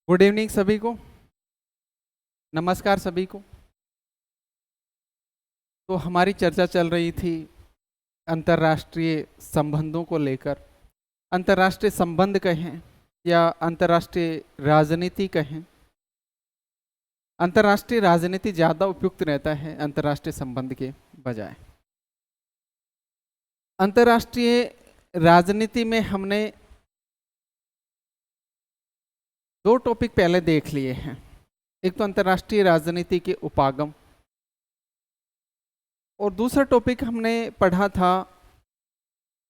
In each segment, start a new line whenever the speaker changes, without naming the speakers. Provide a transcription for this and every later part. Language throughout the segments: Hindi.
गुड इवनिंग सभी को। नमस्कार सभी को। तो हमारी चर्चा चल रही थी अंतर्राष्ट्रीय संबंधों को लेकर। अंतर्राष्ट्रीय संबंध कहें या अंतर्राष्ट्रीय राजनीति कहें, अंतर्राष्ट्रीय राजनीति ज़्यादा उपयुक्त रहता है अंतर्राष्ट्रीय संबंध के बजाय। अंतर्राष्ट्रीय राजनीति में हमने दो टॉपिक पहले देख लिए हैं। एक तो अंतर्राष्ट्रीय राजनीति के उपागम और दूसरा टॉपिक हमने पढ़ा था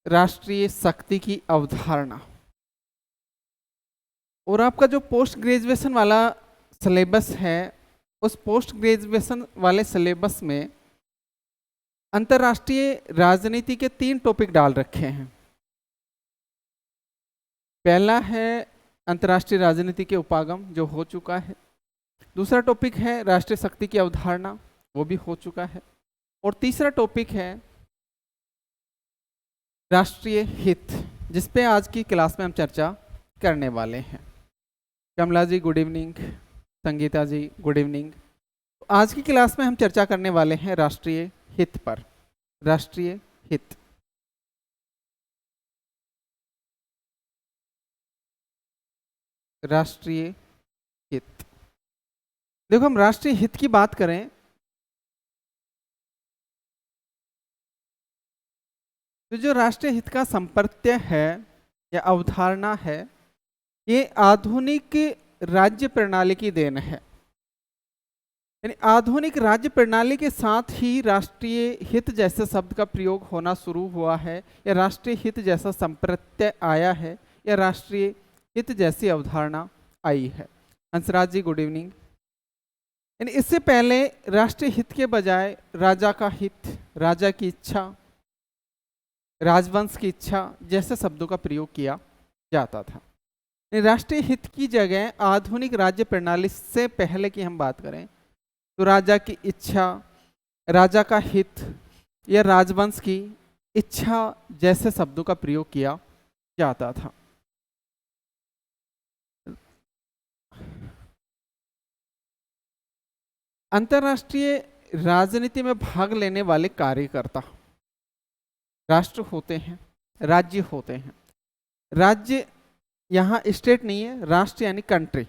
राष्ट्रीय शक्ति की अवधारणा। और आपका जो पोस्ट ग्रेजुएशन वाला सिलेबस है, उस पोस्ट ग्रेजुएशन वाले सिलेबस में अंतर्राष्ट्रीय राजनीति के 3 टॉपिक डाल रखे हैं। पहला है अंतर्राष्ट्रीय राजनीति के उपागम, जो हो चुका है। दूसरा टॉपिक है राष्ट्रीय शक्ति की अवधारणा, वो भी हो चुका है। और तीसरा टॉपिक है राष्ट्रीय हित, जिस पे आज की क्लास में हम चर्चा करने वाले हैं। कमला जी गुड इवनिंग, संगीता जी गुड इवनिंग। आज की क्लास में हम चर्चा करने वाले हैं राष्ट्रीय हित पर। राष्ट्रीय हित, राष्ट्रीय हित। देखो, हम राष्ट्रीय हित की बात करें तो जो राष्ट्रीय हित का संप्रत्यय है या अवधारणा है, ये आधुनिक राज्य प्रणाली की देन है। यानी आधुनिक राज्य प्रणाली के साथ ही राष्ट्रीय हित जैसे शब्द का प्रयोग होना शुरू हुआ है, या राष्ट्रीय हित जैसा संप्रत्यय आया है, या राष्ट्रीय हित जैसी अवधारणा आई है। Hansraj ji good evening. यानी इससे पहले राष्ट्रीय हित के बजाय राजा का हित, राजा की इच्छा, राजवंश की इच्छा जैसे शब्दों का प्रयोग किया जाता था। राष्ट्रीय हित की जगह आधुनिक राज्य प्रणाली से पहले की हम बात करें तो राजा की इच्छा, राजा का हित या राजवंश की इच्छा जैसे शब्दों का प्रयोग किया जाता था। अंतर्राष्ट्रीय राजनीति में भाग लेने वाले कार्यकर्ता राष्ट्र होते हैं, राज्य होते हैं। राज्य यहाँ स्टेट नहीं है, राष्ट्र यानी कंट्री।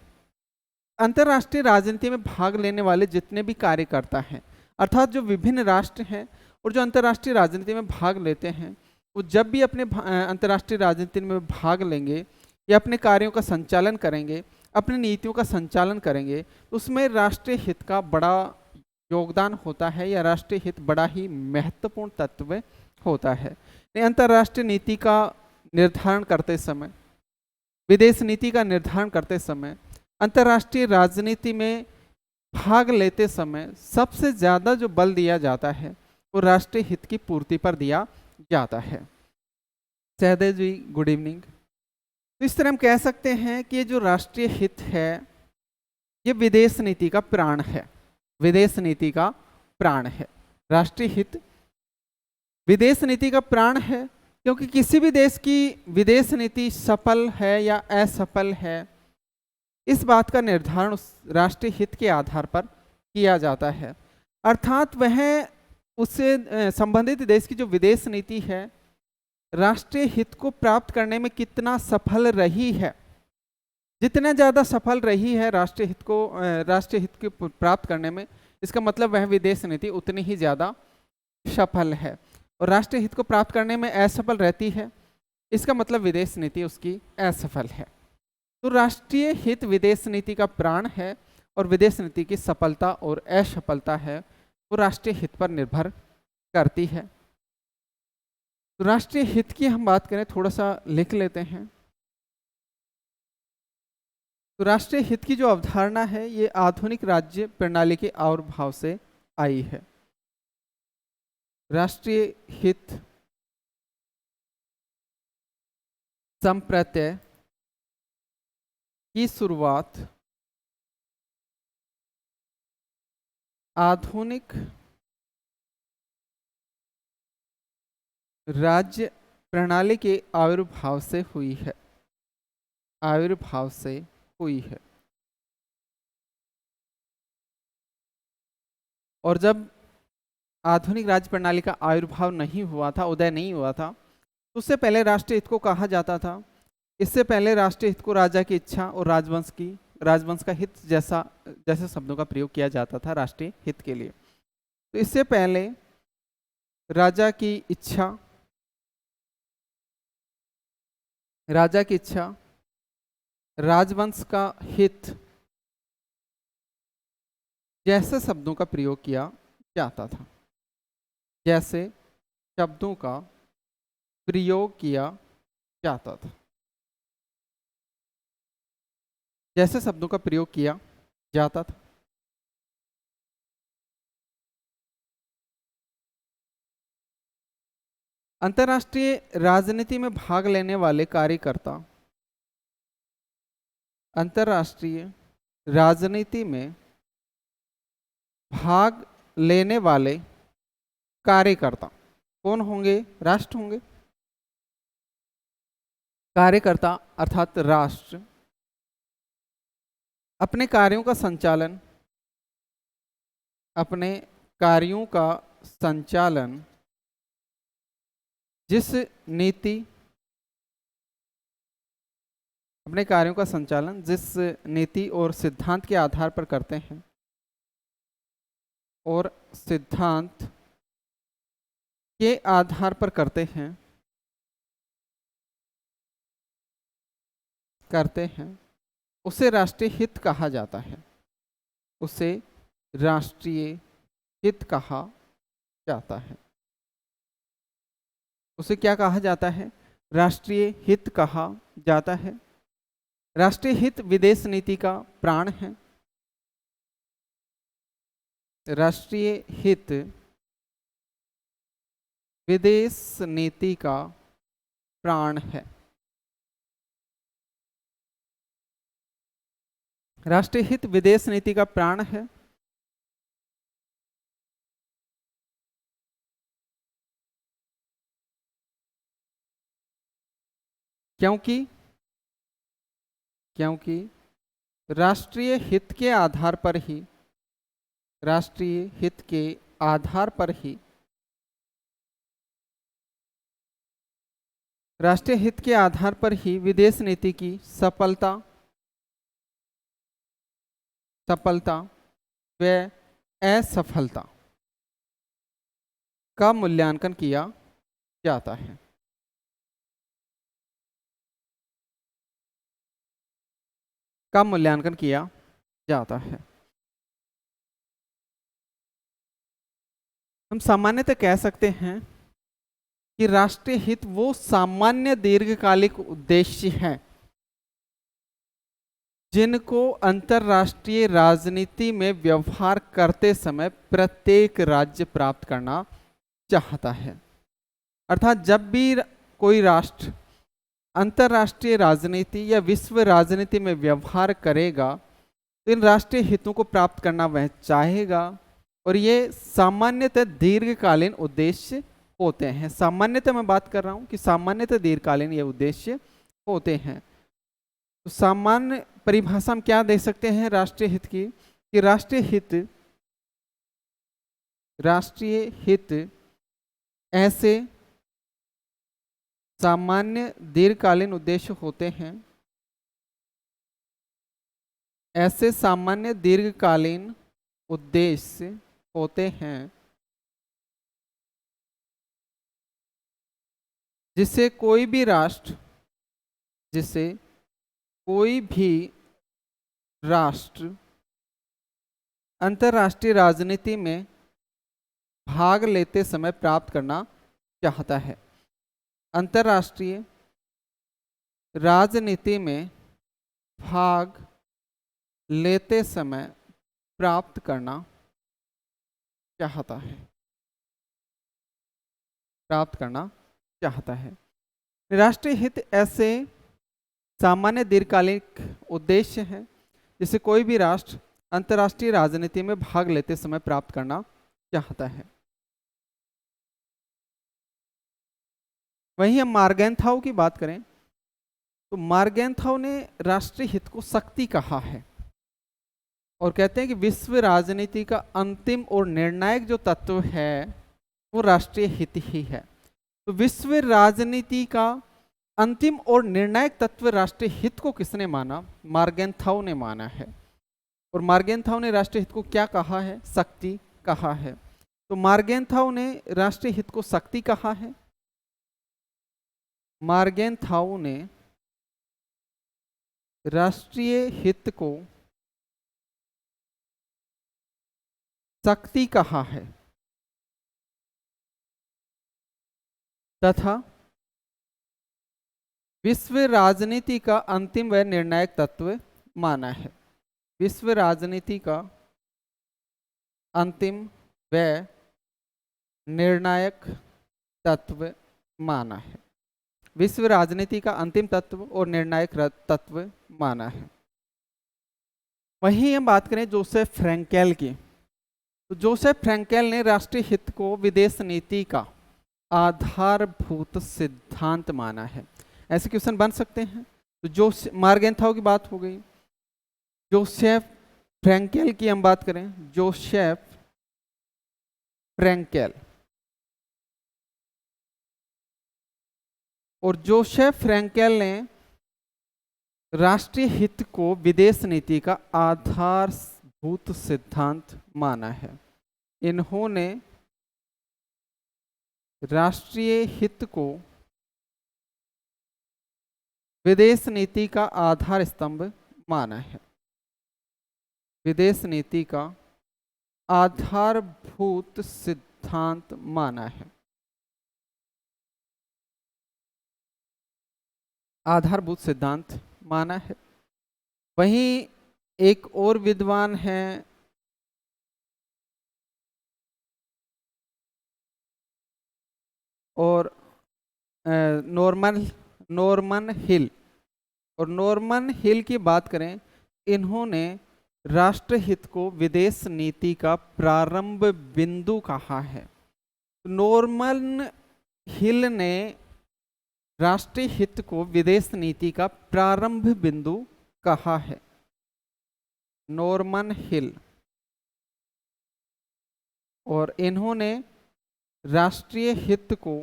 अंतर्राष्ट्रीय राजनीति में भाग लेने वाले जितने भी कार्यकर्ता हैं, अर्थात जो विभिन्न राष्ट्र हैं और जो अंतर्राष्ट्रीय राजनीति में भाग लेते हैं, वो जब भी अपने अंतर्राष्ट्रीय राजनीति में भाग लेंगे या अपने कार्यों का संचालन करेंगे, अपनी नीतियों का संचालन करेंगे, तो उसमें राष्ट्रीय हित का बड़ा योगदान होता है, या राष्ट्रीय हित बड़ा ही महत्वपूर्ण तत्व होता है। अंतर्राष्ट्रीय नीति का निर्धारण करते समय, विदेश नीति का निर्धारण करते समय, अंतर्राष्ट्रीय राजनीति में भाग लेते समय सबसे ज़्यादा जो बल दिया जाता है वो राष्ट्रीय हित की पूर्ति पर दिया जाता है। सहदेव जी गुड इवनिंग। तो इस तरह हम कह सकते हैं कि ये जो राष्ट्रीय हित है, ये विदेश नीति का प्राण है। विदेश नीति का प्राण है राष्ट्रीय हित। विदेश नीति का प्राण है क्योंकि किसी भी देश की विदेश नीति सफल है या असफल है, इस बात का निर्धारण उस राष्ट्रीय हित के आधार पर किया जाता है। अर्थात वह उससे संबंधित देश की जो विदेश नीति है, राष्ट्रीय हित को प्राप्त करने में कितना सफल रही है। जितना ज़्यादा सफल रही है राष्ट्रीय हित को प्राप्त करने में, इसका मतलब वह विदेश नीति उतनी ही ज़्यादा सफल है। और राष्ट्रीय हित को प्राप्त करने में असफल रहती है, इसका मतलब विदेश नीति उसकी असफल है। तो राष्ट्रीय हित विदेश नीति का प्राण है, और विदेश नीति की सफलता और असफलता है वो राष्ट्रीय हित पर निर्भर करती है। तो राष्ट्रीय हित की हम बात करें, थोड़ा सा लिख लेते हैं। तो राष्ट्रीय हित की जो अवधारणा है, ये आधुनिक राज्य प्रणाली के आविर्भाव से आई है। राष्ट्रीय हित संप्रत्यय की शुरुआत आधुनिक राज्य प्रणाली के आविर्भाव से हुई है। आविर्भाव से हुई है। और जब आधुनिक राज्य प्रणाली का आविर्भाव नहीं हुआ था, उदय नहीं हुआ था, तो उससे पहले राष्ट्रीय हित को कहा जाता था। इससे पहले राष्ट्रीय हित को राजा की इच्छा और राजवंश का हित जैसे शब्दों का प्रयोग किया जाता था राष्ट्रीय हित के लिए। तो इससे पहले राजा की इच्छा, राजवंश का हित जैसे शब्दों का प्रयोग किया जाता था, जैसे शब्दों का प्रयोग किया जाता था, जैसे शब्दों का प्रयोग किया जाता था। अंतर्राष्ट्रीय राजनीति में भाग लेने वाले कार्यकर्ता, अंतर्राष्ट्रीय राजनीति में भाग लेने वाले कार्यकर्ता कौन होंगे? राष्ट्र होंगे। कार्यकर्ता अर्थात राष्ट्र अपने कार्यों का संचालन जिस नीति और सिद्धांत के आधार पर करते हैं, और सिद्धांत के आधार पर करते हैं उसे राष्ट्रीय हित कहा जाता है। उसे राष्ट्रीय हित कहा जाता है। उसे क्या कहा जाता है? राष्ट्रीय हित कहा जाता है। राष्ट्रीय हित विदेश नीति का प्राण है। राष्ट्रीय हित विदेश नीति का प्राण है। राष्ट्रीय हित विदेश नीति का प्राण है। क्योंकि राष्ट्रीय हित के आधार पर ही विदेश नीति की सफलता व असफलता का मूल्यांकन किया जाता है। हम सामान्यतः कह सकते हैं कि राष्ट्रीय हित वो सामान्य दीर्घकालिक उद्देश्य हैं जिनको अंतर्राष्ट्रीय राजनीति में व्यवहार करते समय प्रत्येक राज्य प्राप्त करना चाहता है। अर्थात जब भी कोई राष्ट्र अंतर्राष्ट्रीय राजनीति या विश्व राजनीति में व्यवहार करेगा तो इन राष्ट्रीय हितों को प्राप्त करना वह चाहेगा, और ये सामान्यतः दीर्घकालीन उद्देश्य होते हैं। सामान्यतः मैं बात कर रहा हूं कि सामान्यतः दीर्घकालीन ये उद्देश्य होते हैं। तो सामान्य परिभाषा हम क्या दे सकते हैं राष्ट्रीय हित की? कि राष्ट्रीय हित ऐसे सामान्य दीर्घकालीन उद्देश्य होते हैं, जिसे कोई भी राष्ट्र अंतर्राष्ट्रीय राजनीति में भाग लेते समय प्राप्त करना चाहता है। अंतर्राष्ट्रीय राजनीति में भाग लेते समय प्राप्त करना चाहता है। राष्ट्रीय हित ऐसे सामान्य दीर्घकालिक उद्देश्य हैं जिसे कोई भी राष्ट्र अंतर्राष्ट्रीय राजनीति में भाग लेते समय प्राप्त करना चाहता है। वहीं हम मार्गेंथाउ की बात करें तो मार्गेंथाउ ने राष्ट्रीय हित को शक्ति कहा है। और कहते हैं कि विश्व राजनीति का अंतिम और निर्णायक जो तत्व है वो राष्ट्रीय हित ही है। तो विश्व राजनीति का अंतिम और निर्णायक तत्व राष्ट्रीय हित को किसने माना? मार्गेंथाउ ने माना है। और मार्गेंथाउ ने राष्ट्रीय हित को क्या कहा है? शक्ति कहा है। तो मार्गेंथाउ ने राष्ट्रीय हित को शक्ति कहा है। मार्गेंथाउ ने राष्ट्रीय हित को शक्ति कहा है तथा विश्व राजनीति का अंतिम व निर्णायक तत्व माना है। विश्व राजनीति का अंतिम व निर्णायक तत्व माना है। विश्व राजनीति का अंतिम तत्व और निर्णायक तत्व माना है। वहीं हम बात करें जोसेफ फ्रैंकेल की, तो जोसेफ फ्रैंकेल ने राष्ट्रीय हित को विदेश नीति का आधारभूत सिद्धांत माना है। ऐसे क्वेश्चन बन सकते हैं। तो जो मार्गेंथाउ की बात हो गई, जोसेफ फ्रैंकेल की हम बात करें, जोसेफ फ्रैंकेल, और जोसेफ फ्रैंकेल ने राष्ट्रीय हित को विदेश नीति का आधारभूत सिद्धांत माना है। इन्होंने राष्ट्रीय हित को विदेश नीति का आधार स्तंभ माना है। विदेश नीति का आधारभूत सिद्धांत माना है। आधारभूत सिद्धांत माना है। वहीं एक और विद्वान हैं और नॉर्मन हिल, और नॉर्मन हिल की बात करें, इन्होंने राष्ट्रहित को विदेश नीति का प्रारंभ बिंदु कहा है। नॉर्मन हिल ने राष्ट्रीय हित को विदेश नीति का प्रारंभ बिंदु कहा है। नॉर्मन हिल, और इन्होंने राष्ट्रीय हित को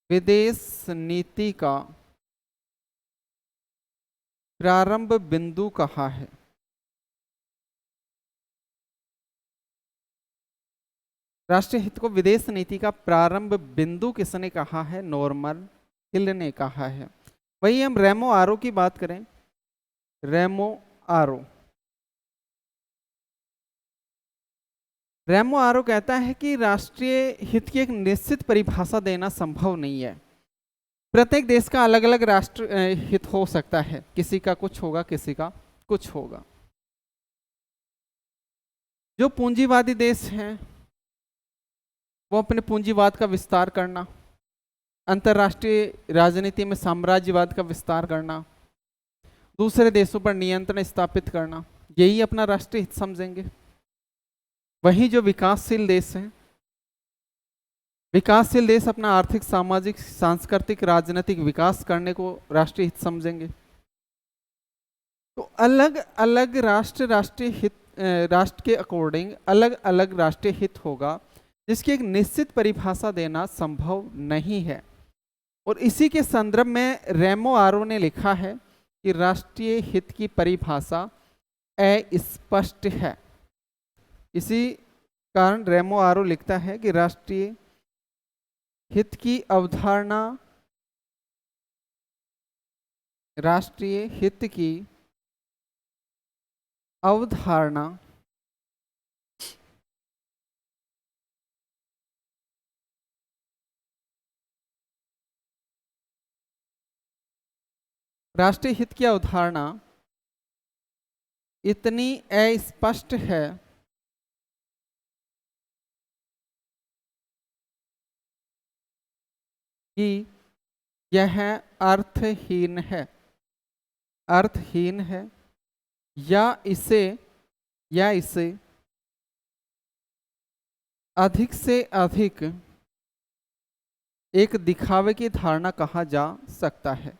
विदेश नीति का प्रारंभ बिंदु कहा है। राष्ट्रीय हित को विदेश नीति का प्रारंभ बिंदु किसने कहा है? नॉर्मन हिल ने कहा है। वही हम रेमो आरो की बात करें, रेमो आरो कहता है कि राष्ट्रीय हित की एक निश्चित परिभाषा देना संभव नहीं है। प्रत्येक देश का अलग अलग राष्ट्र हित हो सकता है, किसी का कुछ होगा, किसी का कुछ होगा। जो पूंजीवादी देश हैं वो अपने पूंजीवाद का विस्तार करना, अंतर्राष्ट्रीय राजनीति में साम्राज्यवाद का विस्तार करना, दूसरे देशों पर नियंत्रण स्थापित करना, यही अपना राष्ट्रीय हित समझेंगे। वहीं जो विकासशील देश हैं, विकासशील देश अपना आर्थिक, सामाजिक, सांस्कृतिक, राजनीतिक विकास करने को राष्ट्रीय हित समझेंगे। तो अलग अलग राष्ट्र के अकॉर्डिंग अलग अलग राष्ट्रीय हित होगा, जिसकी एक निश्चित परिभाषा देना संभव नहीं है। और इसी के संदर्भ में रेमो आरो ने लिखा है कि राष्ट्रीय हित की परिभाषा अस्पष्ट है। इसी कारण रेमो आरो लिखता है कि राष्ट्रीय हित की अवधारणा, राष्ट्रीय हित की अवधारणा राष्ट्रीय हित की अवधारणा इतनी अस्पष्ट है कि यह अर्थहीन है, या इसे अधिक से अधिक एक दिखावे की धारणा कहा जा सकता है।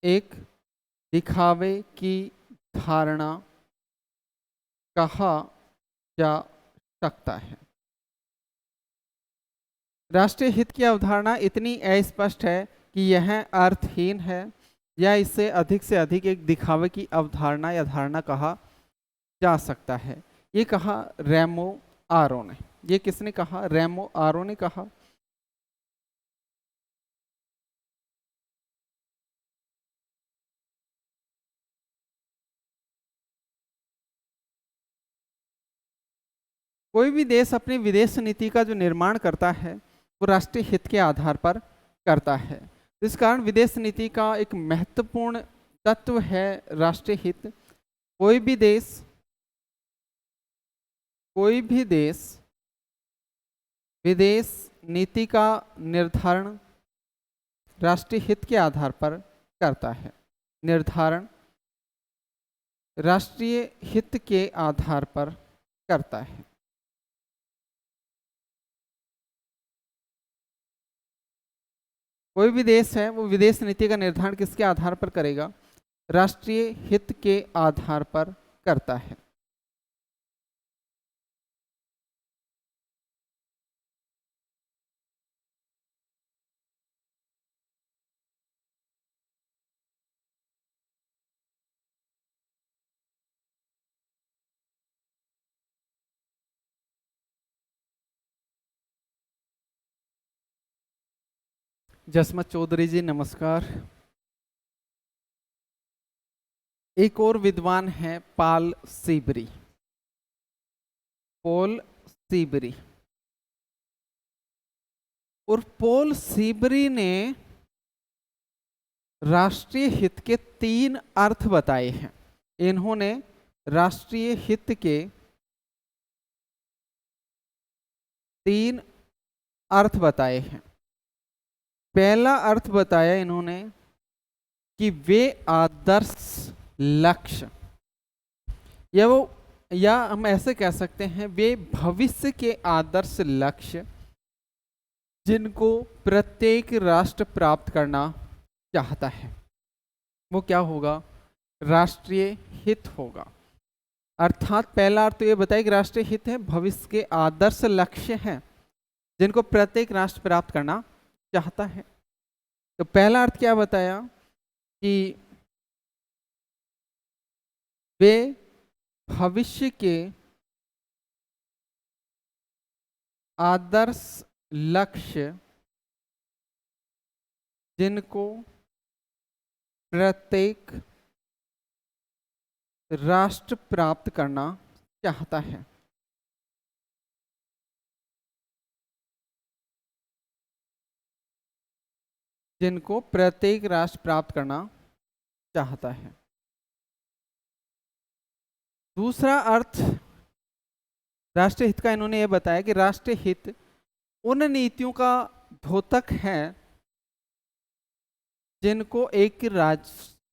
एक दिखावे की धारणा कहा जा सकता है। राष्ट्रीय हित की अवधारणा इतनी अस्पष्ट है कि यह अर्थहीन है या इससे अधिक एक दिखावे की अवधारणा या धारणा कहा जा सकता है। ये कहा रेमो आरो ने। ये किसने कहा? रेमो आरो ने कहा। कोई भी देश अपनी विदेश नीति का जो निर्माण करता है वो राष्ट्रीय हित के आधार पर करता है। इस कारण विदेश नीति का एक महत्वपूर्ण तत्व है राष्ट्रीय हित। कोई भी देश विदेश नीति का निर्धारण राष्ट्रीय हित के आधार पर करता है। निर्धारण राष्ट्रीय हित के आधार पर करता है। कोई भी देश है वो विदेश नीति का निर्धारण किसके आधार पर करेगा? राष्ट्रीय हित के आधार पर करता है। जसमत चौधरी जी नमस्कार। एक और विद्वान है पॉल सीबरी। पॉल सीबरी और पॉल सीबरी ने राष्ट्रीय हित के 3 अर्थ बताए हैं। इन्होंने राष्ट्रीय हित के 3 अर्थ बताए हैं। पहला अर्थ बताया इन्होंने कि वे आदर्श लक्ष्य या हम ऐसे कह सकते हैं वे भविष्य के आदर्श लक्ष्य जिनको प्रत्येक राष्ट्र प्राप्त करना चाहता है वो क्या होगा? राष्ट्रीय हित होगा। अर्थात पहला अर्थ तो ये बताया कि राष्ट्रीय हित है, भविष्य के आदर्श लक्ष्य हैं जिनको प्रत्येक राष्ट्र प्राप्त करना चाहता है। तो पहला अर्थ क्या बताया कि वे भविष्य के आदर्श लक्ष्य जिनको प्रत्येक राष्ट्र प्राप्त करना चाहता है। जिनको प्रत्येक राष्ट्र प्राप्त करना चाहता है। दूसरा अर्थ राष्ट्रीय हित का इन्होंने ये बताया कि राष्ट्रीय हित उन नीतियों का द्योतक है जिनको एक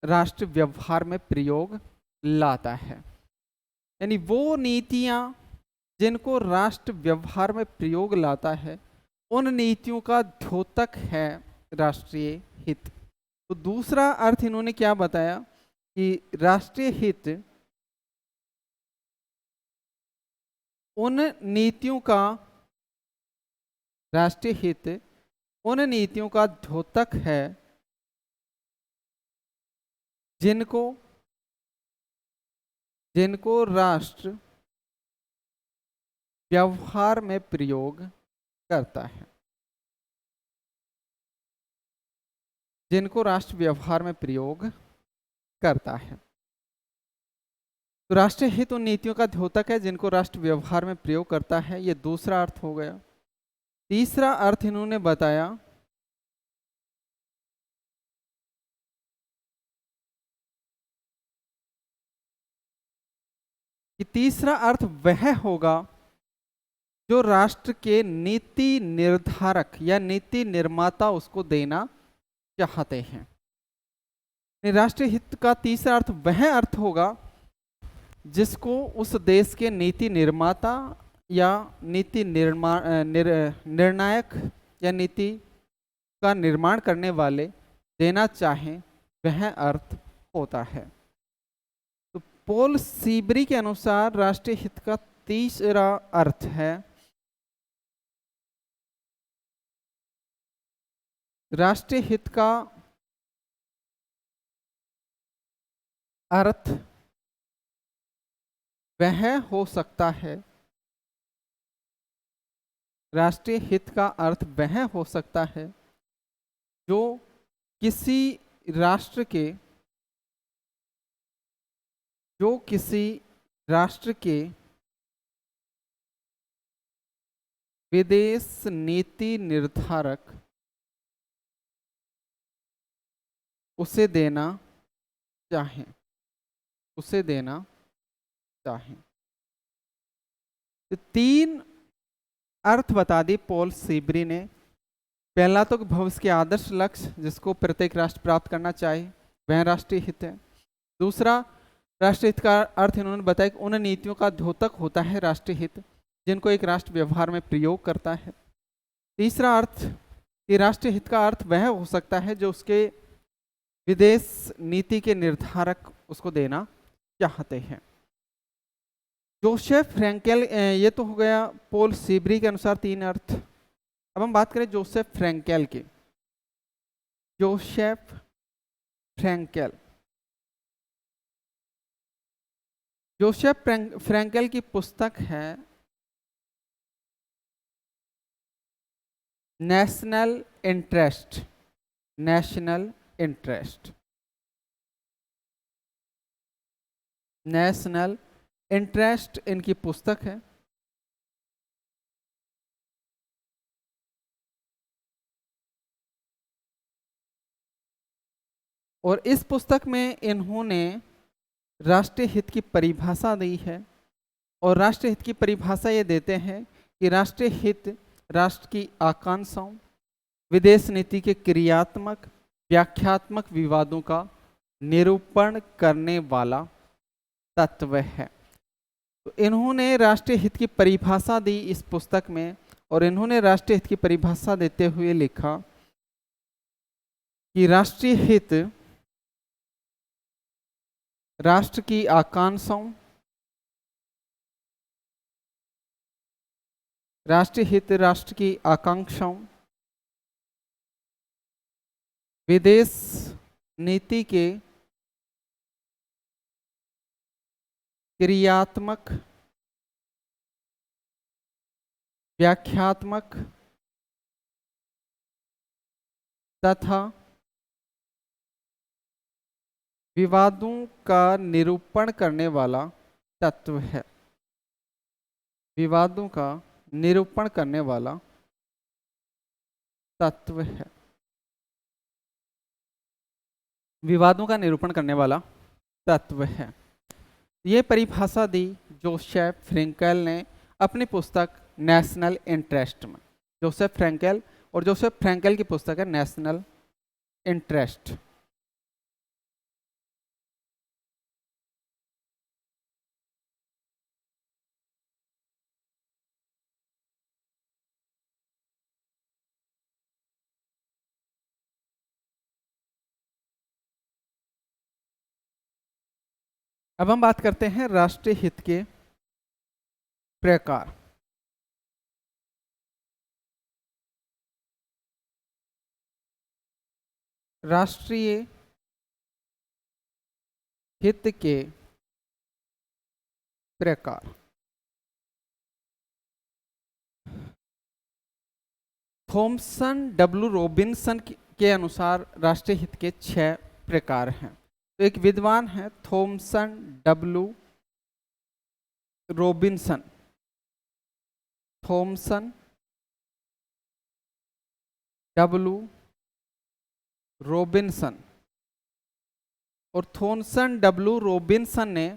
राष्ट्र व्यवहार में प्रयोग लाता है। यानी वो नीतियां जिनको राष्ट्र व्यवहार में प्रयोग लाता है उन नीतियों का द्योतक है राष्ट्रीय हित। तो दूसरा अर्थ इन्होंने क्या बताया कि राष्ट्रीय हित उन नीतियों का द्योतक है जिनको राष्ट्र व्यवहार में प्रयोग करता है। जिनको राष्ट्र व्यवहार में प्रयोग करता है। तो राष्ट्रीय हित उन नीतियों का द्योतक है जिनको राष्ट्र व्यवहार में प्रयोग करता है। ये दूसरा अर्थ हो गया। तीसरा अर्थ इन्होंने बताया कि तीसरा अर्थ वह होगा जो राष्ट्र के नीति निर्धारक या नीति निर्माता उसको देना चाहते हैं। राष्ट्रीय हित का तीसरा अर्थ वह अर्थ होगा जिसको उस देश के नीति निर्माता या नीति निर्णायक या नीति का निर्माण करने वाले देना चाहें, वह अर्थ होता है। तो पॉल सीबरी के अनुसार राष्ट्रीय हित का तीसरा अर्थ है राष्ट्रीय हित का अर्थ वह हो सकता है, राष्ट्रीय हित का अर्थ वह हो सकता है जो किसी राष्ट्र के विदेश नीति निर्धारक उसे देना चाहें। तो तीन अर्थ बता दी पॉल सीबरी ने। पहला तो भविष्य के आदर्श लक्ष्य जिसको प्रत्येक राष्ट्र प्राप्त करना चाहे वह राष्ट्रीय हित है। दूसरा, राष्ट्रीय हित का अर्थ इन्होंने बताया कि उन नीतियों का द्योतक होता है राष्ट्रीय हित जिनको एक राष्ट्र व्यवहार में प्रयोग करता है। तीसरा अर्थ कि राष्ट्रीय हित का अर्थ वह हो सकता है जो उसके विदेश नीति के निर्धारक उसको देना चाहते हैं। जोसेफ फ्रैंकेल, ये तो हो गया पॉल सीबरी के अनुसार तीन अर्थ। अब हम बात करें जोसेफ फ्रैंकेल की। जोसेफ फ्रैंकेल की पुस्तक है नेशनल इंटरेस्ट इनकी पुस्तक है। और इस पुस्तक में इन्होंने राष्ट्रीय हित की परिभाषा दी है। और राष्ट्रीय हित की परिभाषा ये देते हैं कि राष्ट्रीय हित राष्ट्र की आकांक्षाओं, विदेश नीति के क्रियात्मक व्याख्यात्मक विवादों का निरूपण करने वाला तत्व है। तो इन्होंने राष्ट्रीय हित की परिभाषा दी इस पुस्तक में। और इन्होंने राष्ट्रीय हित की परिभाषा देते हुए लिखा कि राष्ट्रीय हित राष्ट्र की आकांक्षाओं, विदेश नीति के क्रियात्मक व्याख्यात्मक तथा विवादों का निरूपण करने वाला तत्व है। विवादों का निरूपण करने वाला तत्व है। विवादों का निरूपण करने वाला तत्व है। ये परिभाषा दी जोसेफ फ्रैंकेल ने अपनी पुस्तक नेशनल इंटरेस्ट में। जोसेफ फ्रैंकेल की पुस्तक है नेशनल इंटरेस्ट। अब हम बात करते हैं राष्ट्रीय हित के प्रकार। राष्ट्रीय हित के प्रकार। थॉमसन डब्ल्यू रॉबिन्सन के अनुसार राष्ट्रीय हित के 6 प्रकार हैं। तो एक विद्वान है थॉमसन डब्ल्यू रॉबिन्सन। और थॉमसन डब्ल्यू रॉबिन्सन ने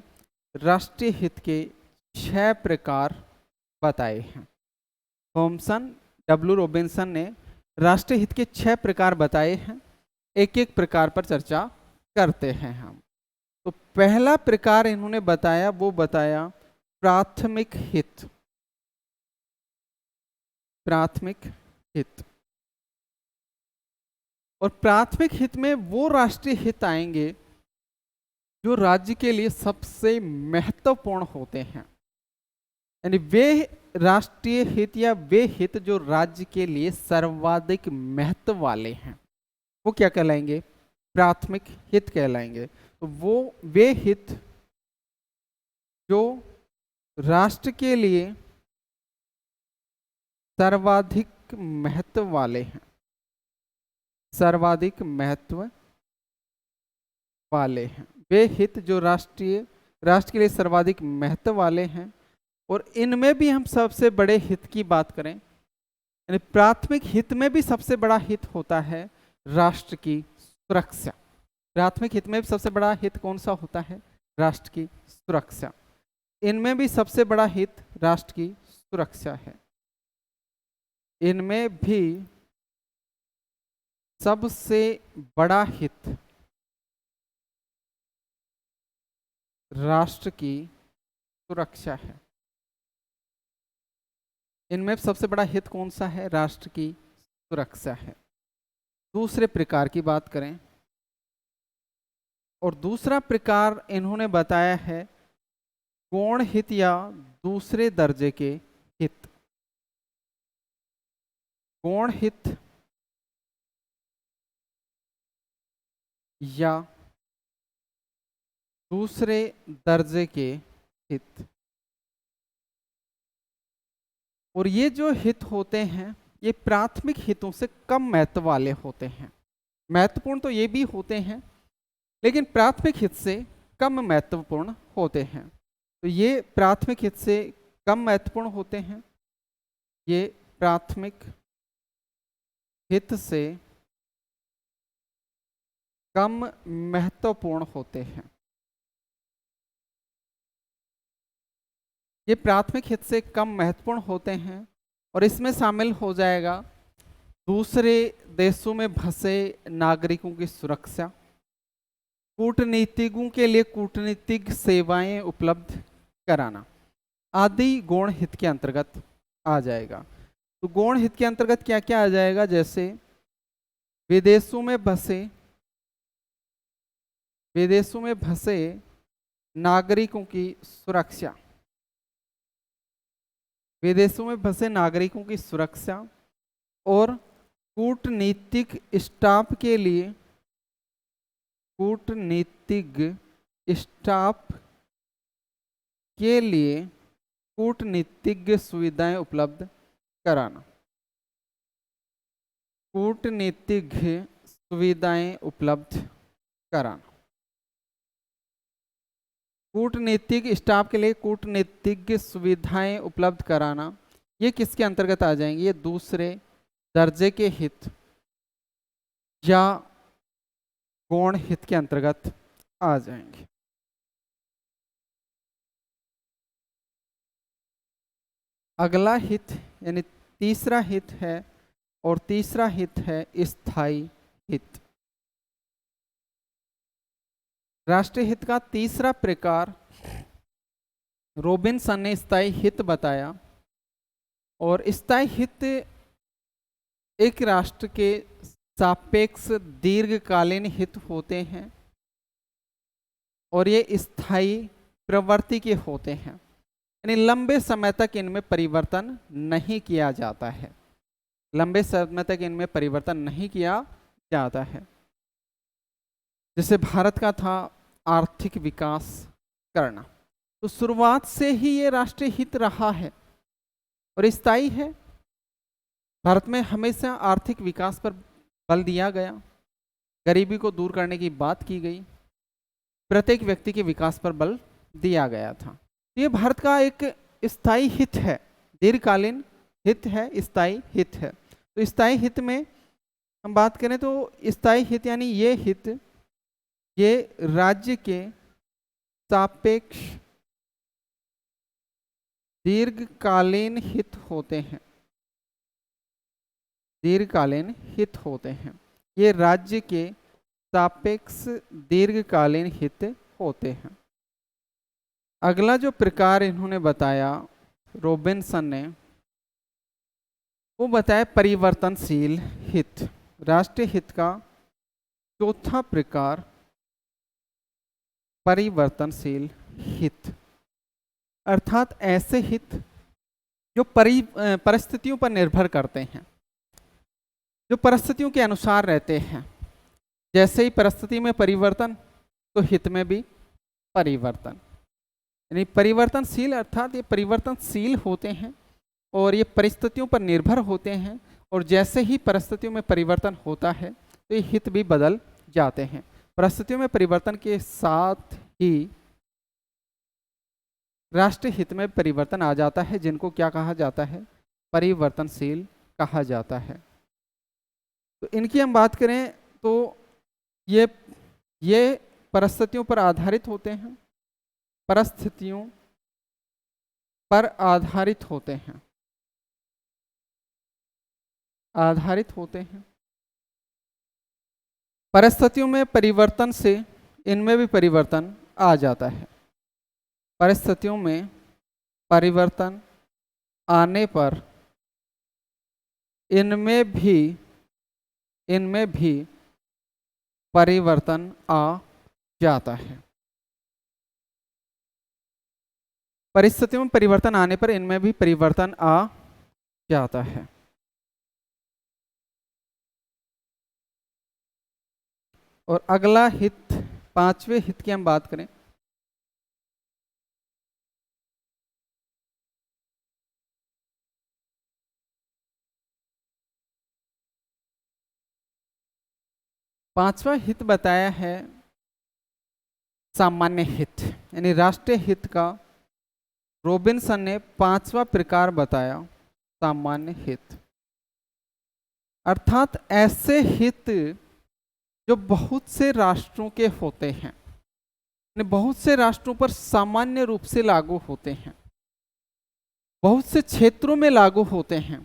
राष्ट्रीय हित के 6 प्रकार बताए हैं। थॉमसन डब्ल्यू रॉबिन्सन ने राष्ट्रीय हित के 6 प्रकार बताए हैं। एक एक प्रकार पर चर्चा करते हैं हम। तो पहला प्रकार इन्होंने बताया, वो बताया प्राथमिक हित। और प्राथमिक हित में वो राष्ट्रीय हित आएंगे जो राज्य के लिए सबसे महत्वपूर्ण होते हैं, यानी वे राष्ट्रीय हित या वे हित जो राज्य के लिए सर्वाधिक महत्व वाले हैं, वो क्या कहलाएंगे? प्राथमिक हित कहलाएंगे। तो वो वे हित जो राष्ट्र के लिए सर्वाधिक महत्व वाले हैं, सर्वाधिक महत्व वाले हैं, वे हित जो राष्ट्र के लिए सर्वाधिक महत्व वाले हैं। और इनमें भी हम सबसे बड़े हित की बात करें, यानी प्राथमिक हित में भी सबसे बड़ा हित होता है राष्ट्र की सुरक्षा। प्राथमिक हित में भी सबसे बड़ा हित कौन सा होता है? राष्ट्र की सुरक्षा। इनमें भी सबसे बड़ा हित राष्ट्र की सुरक्षा है। इनमें भी सबसे बड़ा हित राष्ट्र की सुरक्षा है। इनमें सबसे बड़ा हित कौन सा है? राष्ट्र की सुरक्षा है। दूसरे प्रकार की बात करें, और दूसरा प्रकार इन्होंने बताया है गौण हित या दूसरे दर्जे के हित। गौण हित या दूसरे दर्जे के हित। और ये जो हित होते हैं ये प्राथमिक हितों से कम महत्व वाले होते हैं। महत्वपूर्ण तो ये भी होते हैं, लेकिन प्राथमिक हित से कम महत्वपूर्ण होते हैं। तो ये प्राथमिक हित से कम महत्वपूर्ण होते हैं, ये प्राथमिक हित से कम महत्वपूर्ण होते हैं। ये प्राथमिक हित से कम महत्वपूर्ण होते हैं। और इसमें शामिल हो जाएगा दूसरे देशों में फंसे नागरिकों की सुरक्षा, कूटनीतिज्ञों के लिए कूटनीतिक सेवाएं उपलब्ध कराना आदि गौण हित के अंतर्गत आ जाएगा। तो गौण हित के अंतर्गत क्या क्या आ जाएगा? जैसे विदेशों में फंसे नागरिकों की सुरक्षा, विदेशों में फंसे नागरिकों की सुरक्षा और कूटनीतिक स्टाफ के लिए कूटनीतिज्ञ सुविधाएं उपलब्ध कराना। कूटनीतिज्ञ सुविधाएं उपलब्ध कराना। कूटनीतिक स्टाफ के लिए कूटनीतिज्ञ सुविधाएं उपलब्ध कराना, ये किसके अंतर्गत आ जाएंगे? ये दूसरे दर्जे के हित या गौण हित के अंतर्गत आ जाएंगे। अगला हित यानी तीसरा हित है, और तीसरा हित है स्थायी हित। राष्ट्रीय हित का तीसरा प्रकार रॉबिन्सन ने स्थायी हित बताया। और स्थायी हित एक राष्ट्र के सापेक्ष दीर्घकालीन हित होते हैं, और ये स्थायी प्रवृत्ति के होते हैं, यानी लंबे समय तक इनमें परिवर्तन नहीं किया जाता है। लंबे समय तक इनमें परिवर्तन नहीं किया जाता है। जैसे भारत का था आर्थिक विकास करना, तो शुरुआत से ही ये राष्ट्रीय हित रहा है और स्थायी है। भारत में हमेशा आर्थिक विकास पर बल दिया गया, गरीबी को दूर करने की बात की गई, प्रत्येक व्यक्ति के विकास पर बल दिया गया था। ये भारत का एक स्थायी हित है, दीर्घकालीन हित है, स्थायी हित है। तो स्थायी हित में हम बात करें तो स्थायी हित यानी ये हित ये राज्य के सापेक्ष दीर्घकालीन हित होते हैं। दीर्घकालीन हित होते हैं, ये राज्य के सापेक्ष दीर्घकालीन हित होते हैं। अगला जो प्रकार इन्होंने बताया रॉबिन्सन ने, वो बताया परिवर्तनशील हित। राष्ट्रीय हित का चौथा प्रकार परिवर्तनशील हित, अर्थात ऐसे हित जो परिस्थितियों पर निर्भर करते हैं, जो परिस्थितियों के अनुसार रहते हैं। जैसे ही परिस्थिति में परिवर्तन, तो हित में भी परिवर्तन। यानी परिवर्तनशील अर्थात ये परिवर्तनशील होते हैं और ये परिस्थितियों पर निर्भर होते हैं, और जैसे ही परिस्थितियों में परिवर्तन होता है तो ये हित भी बदल जाते हैं। परिस्थितियों में परिवर्तन के साथ ही राष्ट्रीय हित में परिवर्तन आ जाता है, जिनको क्या कहा जाता है, परिवर्तनशील कहा जाता है। तो इनकी हम बात करें तो ये परिस्थितियों पर आधारित होते हैं, परिस्थितियों पर आधारित होते हैं, आधारित होते हैं। परिस्थितियों में परिवर्तन से इनमें भी परिवर्तन आ जाता है। परिस्थितियों में परिवर्तन आने पर इनमें भी परिवर्तन आ जाता है। परिस्थितियों में परिवर्तन आने पर इनमें भी परिवर्तन आ जाता है। और अगला हित, पांचवें हित की हम बात करें, पांचवा हित बताया है सामान्य हित, यानी राष्ट्रीय हित का रॉबिन्सन ने पांचवा प्रकार बताया सामान्य हित, अर्थात ऐसे हित जो बहुत से राष्ट्रों के होते हैं, यानी बहुत से राष्ट्रों पर सामान्य रूप से लागू होते हैं, बहुत से क्षेत्रों में लागू होते हैं,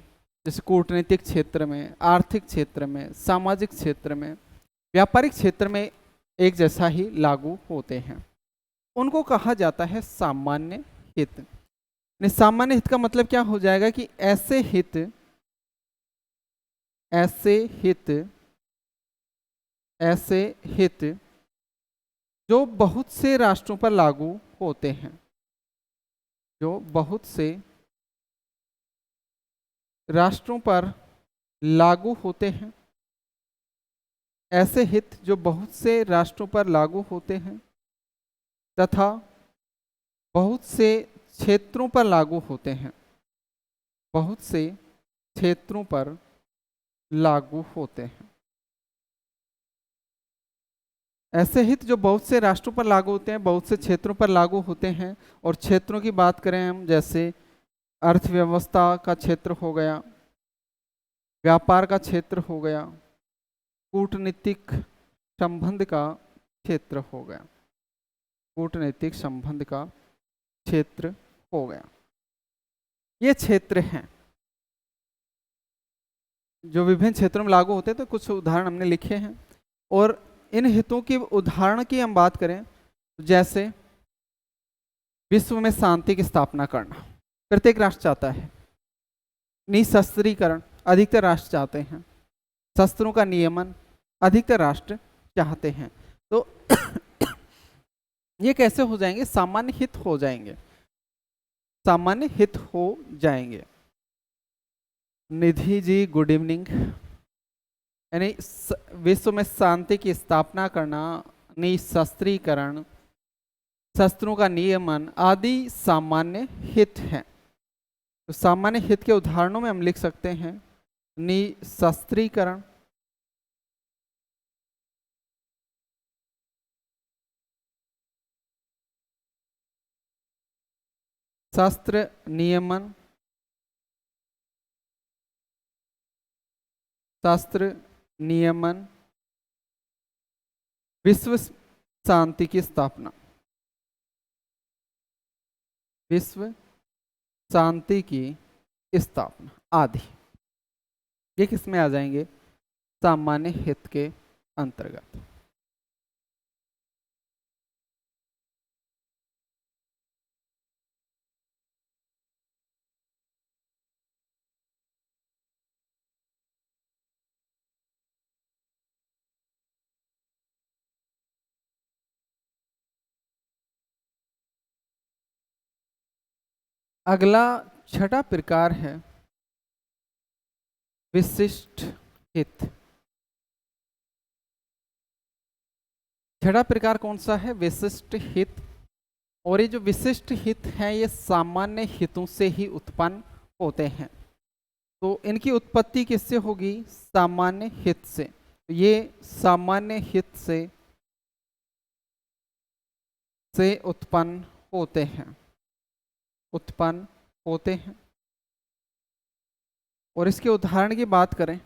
जैसे कूटनीतिक क्षेत्र में, आर्थिक क्षेत्र में, सामाजिक क्षेत्र में, व्यापारिक क्षेत्र में एक जैसा ही लागू होते हैं। उनको कहा जाता है सामान्य हित। सामान्य हित का मतलब क्या हो जाएगा कि ऐसे हित जो बहुत से राष्ट्रों पर लागू होते हैं, जो बहुत से राष्ट्रों पर लागू होते हैं, ऐसे हित जो बहुत से राष्ट्रों पर लागू होते हैं तथा बहुत से क्षेत्रों पर लागू होते हैं, बहुत से क्षेत्रों पर लागू होते हैं। ऐसे हित जो बहुत से राष्ट्रों पर लागू होते हैं, बहुत से क्षेत्रों पर लागू होते हैं। और क्षेत्रों की बात करें हम, जैसे अर्थव्यवस्था का क्षेत्र हो गया, व्यापार का क्षेत्र हो गया, कूटनीतिक संबंध का क्षेत्र हो गया, कूटनीतिक संबंध का क्षेत्र हो गया। ये क्षेत्र हैं जो विभिन्न क्षेत्रों में लागू होते हैं। तो कुछ उदाहरण हमने लिखे हैं, और इन हितों के उदाहरण की हम बात करें, जैसे विश्व में शांति की स्थापना करना, प्रत्येक राष्ट्र चाहता है। निशस्त्रीकरण, अधिकतर राष्ट्र चाहते हैं। शस्त्रों का नियमन, अधिकतर राष्ट्र चाहते हैं। तो ये कैसे हो जाएंगे? सामान्य हित हो जाएंगे, सामान्य हित हो जाएंगे। Nidhi ji good evening. यानी विश्व में शांति की स्थापना करना, निशस्त्रीकरण, शस्त्रों का नियमन आदि सामान्य हित हैं। तो सामान्य हित के उदाहरणों में हम लिख सकते हैं निशस्त्रीकरण, शस्त्र नियमन, शस्त्र नियमन, विश्व शांति की स्थापना, विश्व शांति की स्थापना आदि, ये किसमें आ जाएंगे? सामान्य हित के अंतर्गत। अगला छठा प्रकार है विशिष्ट हित। छठा प्रकार कौन सा है? विशिष्ट हित। और ये जो विशिष्ट हित है ये सामान्य हितों से ही उत्पन्न होते हैं। तो इनकी उत्पत्ति किससे होगी? सामान्य हित से। तो ये सामान्य हित से उत्पन्न होते हैं, उत्पन्न होते हैं। और इसके उदाहरण की बात करें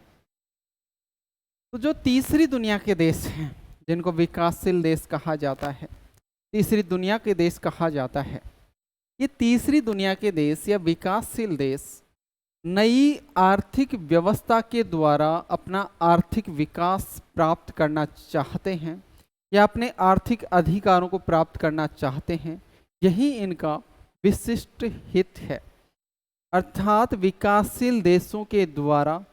तो जो तीसरी दुनिया के देश हैं, जिनको विकासशील देश कहा जाता है, तीसरी दुनिया के देश कहा जाता है, ये तीसरी दुनिया के देश या विकासशील देश नई आर्थिक व्यवस्था के द्वारा अपना आर्थिक विकास प्राप्त करना चाहते हैं या अपने आर्थिक अधिकारों को प्राप्त करना चाहते हैं। यही इनका विशिष्ट हित है। अर्थात विकासशील देशों के द्वारा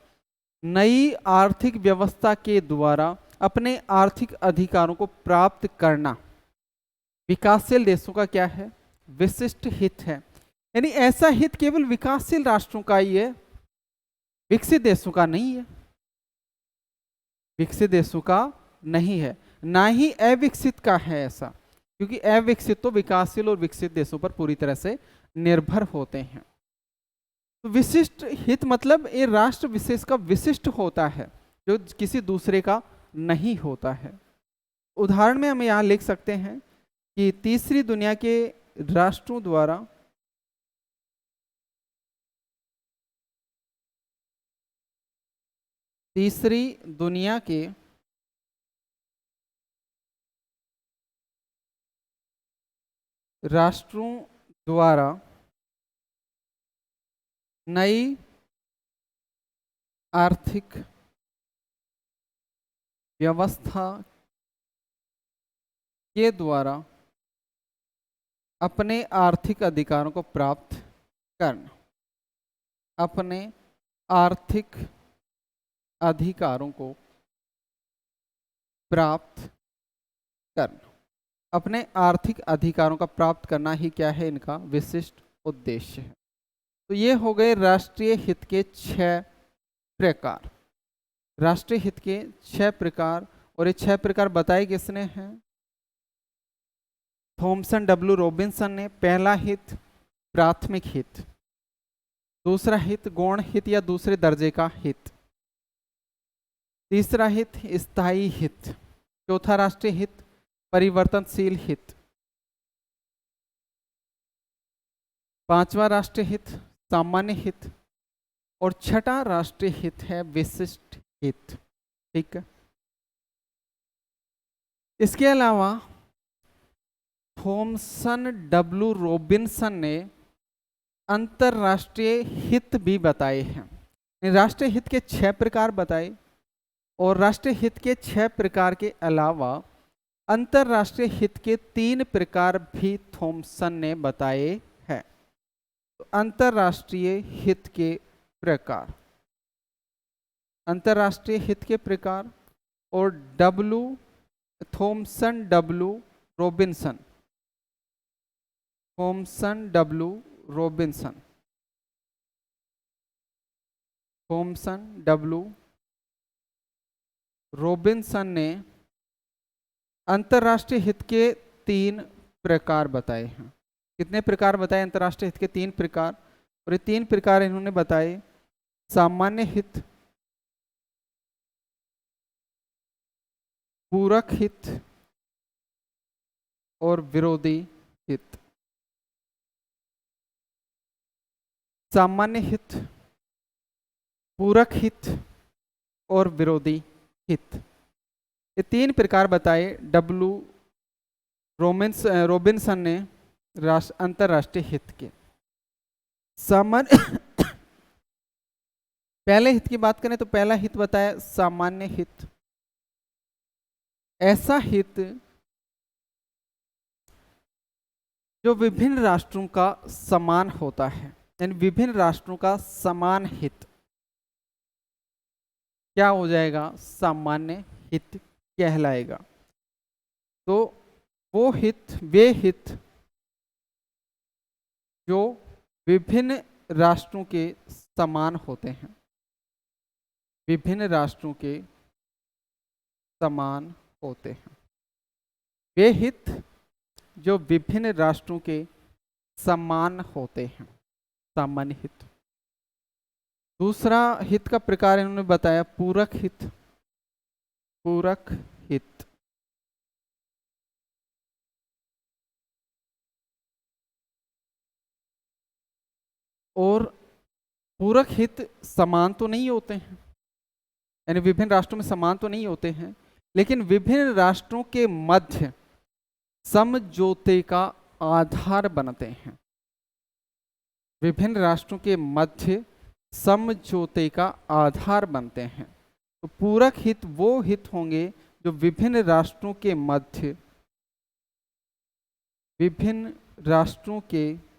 नई आर्थिक व्यवस्था के द्वारा अपने आर्थिक अधिकारों को प्राप्त करना विकासशील देशों का क्या है? विशिष्ट हित है। यानी ऐसा हित केवल विकासशील राष्ट्रों का ही है, विकसित देशों का नहीं है, विकसित देशों का नहीं है, ना ही अविकसित का है ऐसा, क्योंकि अविकसित तो विकासशील और विकसित देशों पर पूरी तरह से निर्भर होते हैं। तो विशिष्ट हित मतलब ये राष्ट्र विशेष का विशिष्ट होता है, जो किसी दूसरे का नहीं होता है। उदाहरण में हम यहाँ लिख सकते हैं कि तीसरी दुनिया के राष्ट्रों द्वारा तीसरी दुनिया के राष्ट्रों द्वारा नई आर्थिक व्यवस्था के द्वारा अपने आर्थिक अधिकारों को प्राप्त करना, अपने आर्थिक अधिकारों को प्राप्त करना, अपने आर्थिक अधिकारों का प्राप्त करना ही क्या है? इनका विशिष्ट उद्देश्य है। तो ये हो गए राष्ट्रीय हित के 6 प्रकार, राष्ट्रीय हित के 6 प्रकार। और ये 6 प्रकार बताए किसने हैं? थॉमसन डब्ल्यू रॉबिन्सन ने। पहला हित प्राथमिक हित, दूसरा हित गौण हित या दूसरे दर्जे का हित, तीसरा हित स्थायी हित, चौथा राष्ट्रीय हित परिवर्तनशील हित, पांचवा राष्ट्रीय हित सामान्य हित, और छठा राष्ट्रीय हित है विशिष्ट हित। ठीक है। इसके अलावा थॉमसन डब्ल्यू रॉबिन्सन ने अंतरराष्ट्रीय हित भी बताए हैं। राष्ट्रीय हित के 6 प्रकार बताए, और राष्ट्रीय हित के 6 प्रकार के अलावा अंतरराष्ट्रीय हित के 3 प्रकार भी थॉमसन ने बताए हैं। तो अंतरराष्ट्रीय हित के प्रकार, अंतरराष्ट्रीय हित के प्रकार, और Thomson W Robinson, Thomson W Robinson, Thomson W Robinson ने अंतरराष्ट्रीय हित के 3 प्रकार बताए हैं। कितने प्रकार बताए? अंतरराष्ट्रीय हित के 3 प्रकार। और ये 3 प्रकार इन्होंने बताए: सामान्य हित, पूरक हित और विरोधी हित। सामान्य हित, पूरक हित और विरोधी हित, ये 3 प्रकार बताए रॉबिन्सन ने अंतरराष्ट्रीय हित के। सामान्य पहले हित की बात करें तो पहला हित बताया सामान्य हित। ऐसा हित जो विभिन्न राष्ट्रों का समान होता है, यानी विभिन्न राष्ट्रों का समान हित क्या हो जाएगा? सामान्य हित कहलाएगा। तो वे हित जो विभिन्न राष्ट्रों के समान होते हैं, विभिन्न राष्ट्रों के समान होते हैं। वे हित जो विभिन्न राष्ट्रों के समान होते हैं, सामान्य हित। दूसरा हित का प्रकार इन्होंने बताया पूरक हित, पूरक हित। और पूरक हित समान तो नहीं होते हैं, यानी विभिन्न राष्ट्रों में समान तो नहीं होते हैं, लेकिन विभिन्न राष्ट्रों के मध्य समझौते का आधार बनते हैं। विभिन्न राष्ट्रों के मध्य समझौते का आधार बनते हैं। तो पूरक हित वो हित होंगे जो विभिन्न राष्ट्रों के मध्य, विभिन्न राष्ट्रों के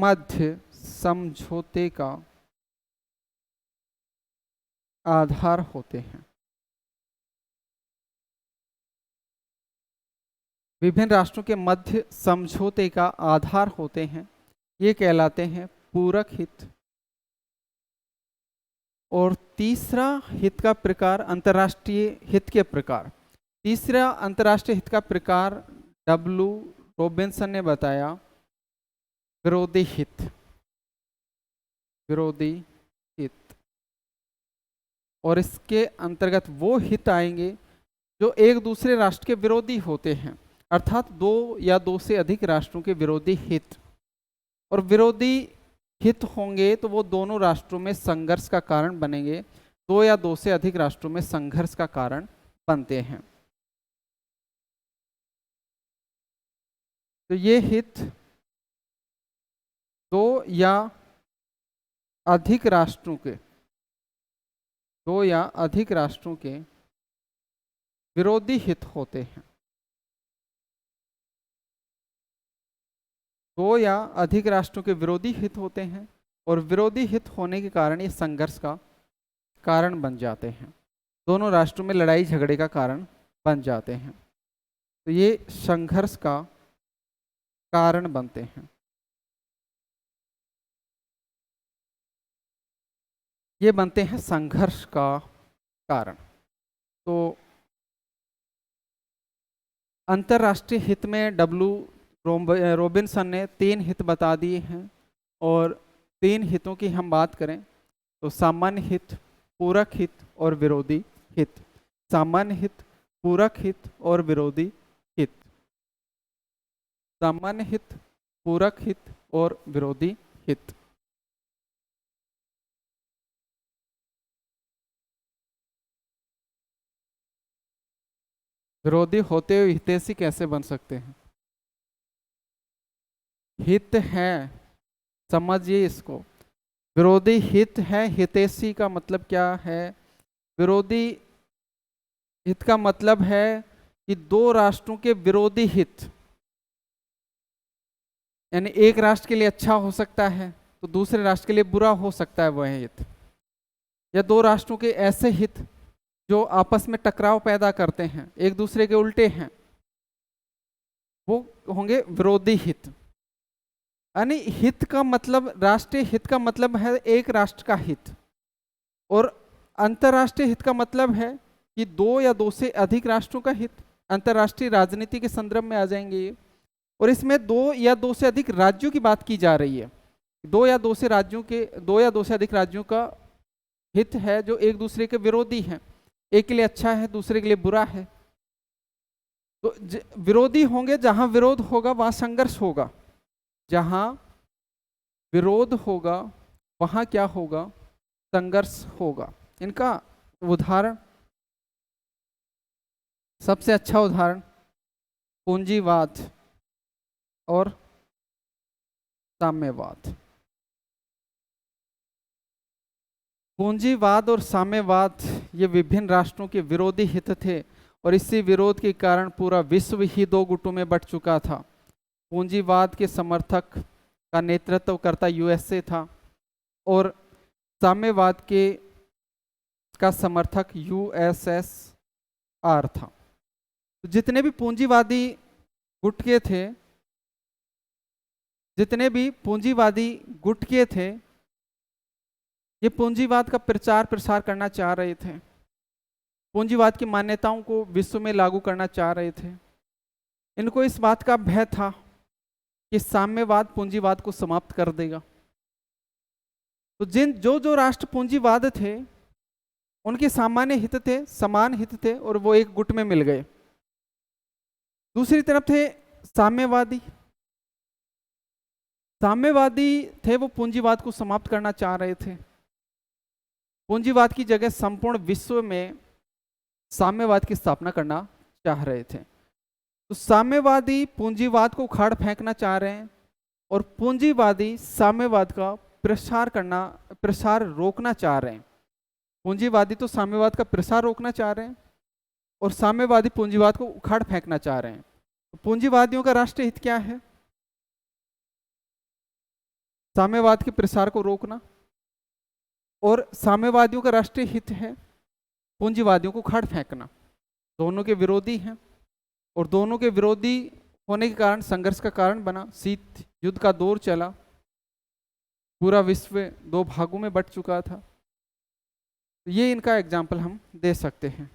मध्य समझौते का आधार होते हैं। विभिन्न राष्ट्रों के मध्य समझौते का आधार होते हैं, ये कहलाते हैं पूरक हित। और तीसरा हित का प्रकार अंतर्राष्ट्रीय हित के प्रकार। तीसरा अंतर्राष्ट्रीय हित का प्रकार डब्ल्यू रॉबिन्सन ने बताया विरोधी हित, विरोधी हित। और इसके अंतर्गत वो हित आएंगे जो एक दूसरे राष्ट्र के विरोधी होते हैं, अर्थात दो या दो से अधिक राष्ट्रों के विरोधी हित। और विरोधी हित होंगे तो वो दोनों राष्ट्रों में संघर्ष का कारण बनेंगे, दो या दो से अधिक राष्ट्रों में संघर्ष का कारण बनते हैं। तो ये हित दो या अधिक राष्ट्रों के, दो या अधिक राष्ट्रों के विरोधी हित होते हैं। दो या अधिक राष्ट्रों के विरोधी हित होते हैं और विरोधी हित होने के कारण ये संघर्ष का कारण बन जाते हैं, दोनों राष्ट्रों में लड़ाई झगड़े का कारण बन जाते हैं। तो ये संघर्ष का कारण बनते हैं। ये बनते हैं संघर्ष का कारण। तो अंतर्राष्ट्रीय हित में डब्ल्यू रॉबिन्सन ने 3 हित बता दिए हैं। और 3 हितों की हम बात करें तो सामान्य हित, पूरक हित और विरोधी हित। सामान्य हित, पूरक हित और विरोधी हित। सामान्य हित, पूरक हित और विरोधी हित। विरोधी होते हुए हितैषी कैसे बन सकते हैं? हित है, समझिए इसको। विरोधी हित है, हितैषी का मतलब क्या है? विरोधी हित का मतलब है कि दो राष्ट्रों के विरोधी हित, यानी एक राष्ट्र के लिए अच्छा हो सकता है तो दूसरे राष्ट्र के लिए बुरा हो सकता है वह हित। या दो राष्ट्रों के ऐसे हित जो आपस में टकराव पैदा करते हैं, एक दूसरे के उल्टे हैं, वो होंगे विरोधी हित। यानी हित का मतलब, राष्ट्रीय हित का मतलब है एक राष्ट्र का हित, और अंतर्राष्ट्रीय हित का मतलब है कि दो या दो से अधिक राष्ट्रों का हित। अंतर्राष्ट्रीय राजनीति के संदर्भ में आ जाएंगे ये। और इसमें दो या दो से अधिक राज्यों की बात की जा रही है। दो या दो से अधिक राज्यों का हित है जो एक दूसरे के विरोधी हैं, एक के लिए अच्छा है दूसरे के लिए बुरा है। तो विरोधी होंगे, जहां विरोध होगा वहां संघर्ष होगा, जहां विरोध होगा वहां क्या होगा? संघर्ष होगा। इनका उदाहरण, सबसे अच्छा उदाहरण पूंजीवाद और साम्यवाद। पूंजीवाद और साम्यवाद ये विभिन्न राष्ट्रों के विरोधी हित थे, और इसी विरोध के कारण पूरा विश्व ही दो गुटों में बंट चुका था। पूंजीवाद के समर्थक का नेतृत्व करता यूएसए था और साम्यवाद का समर्थक यूएसएसआर था। तो जितने भी पूंजीवादी गुट के थे जितने भी पूंजीवादी गुट के थे, ये पूंजीवाद का प्रचार प्रसार करना चाह रहे थे, पूंजीवाद की मान्यताओं को विश्व में लागू करना चाह रहे थे। इनको इस बात का भय था कि साम्यवाद पूंजीवाद को समाप्त कर देगा। तो जो जो राष्ट्र पूंजीवाद थे, उनके सामान्य हित थे, समान हित थे, और वो एक गुट में मिल गए। दूसरी तरफ थे साम्यवादी। साम्यवादी थे, वो पूंजीवाद को समाप्त करना चाह रहे थे। पूंजीवाद की जगह संपूर्ण विश्व में साम्यवाद की स्थापना करना चाह रहे थे। तो साम्यवादी पूंजीवाद को उखाड़ फेंकना चाह रहे हैं, और पूंजीवादी साम्यवाद का प्रसार रोकना चाह रहे हैं। पूंजीवादी तो साम्यवाद का प्रसार रोकना चाह रहे हैं, और साम्यवादी पूंजीवाद को उखाड़ फेंकना चाह रहे हैं। तो पूंजीवादियों का राष्ट्रीय हित क्या है? साम्यवाद के प्रसार को रोकना। और साम्यवादियों का राष्ट्रीय हित है पूंजीवादियों को उखाड़ फेंकना। दोनों के विरोधी हैं, और दोनों के विरोधी होने के कारण संघर्ष का कारण बना। शीत युद्ध का दौर चला, पूरा विश्व दो भागों में बंट चुका था। ये इनका एग्जाम्पल हम दे सकते हैं।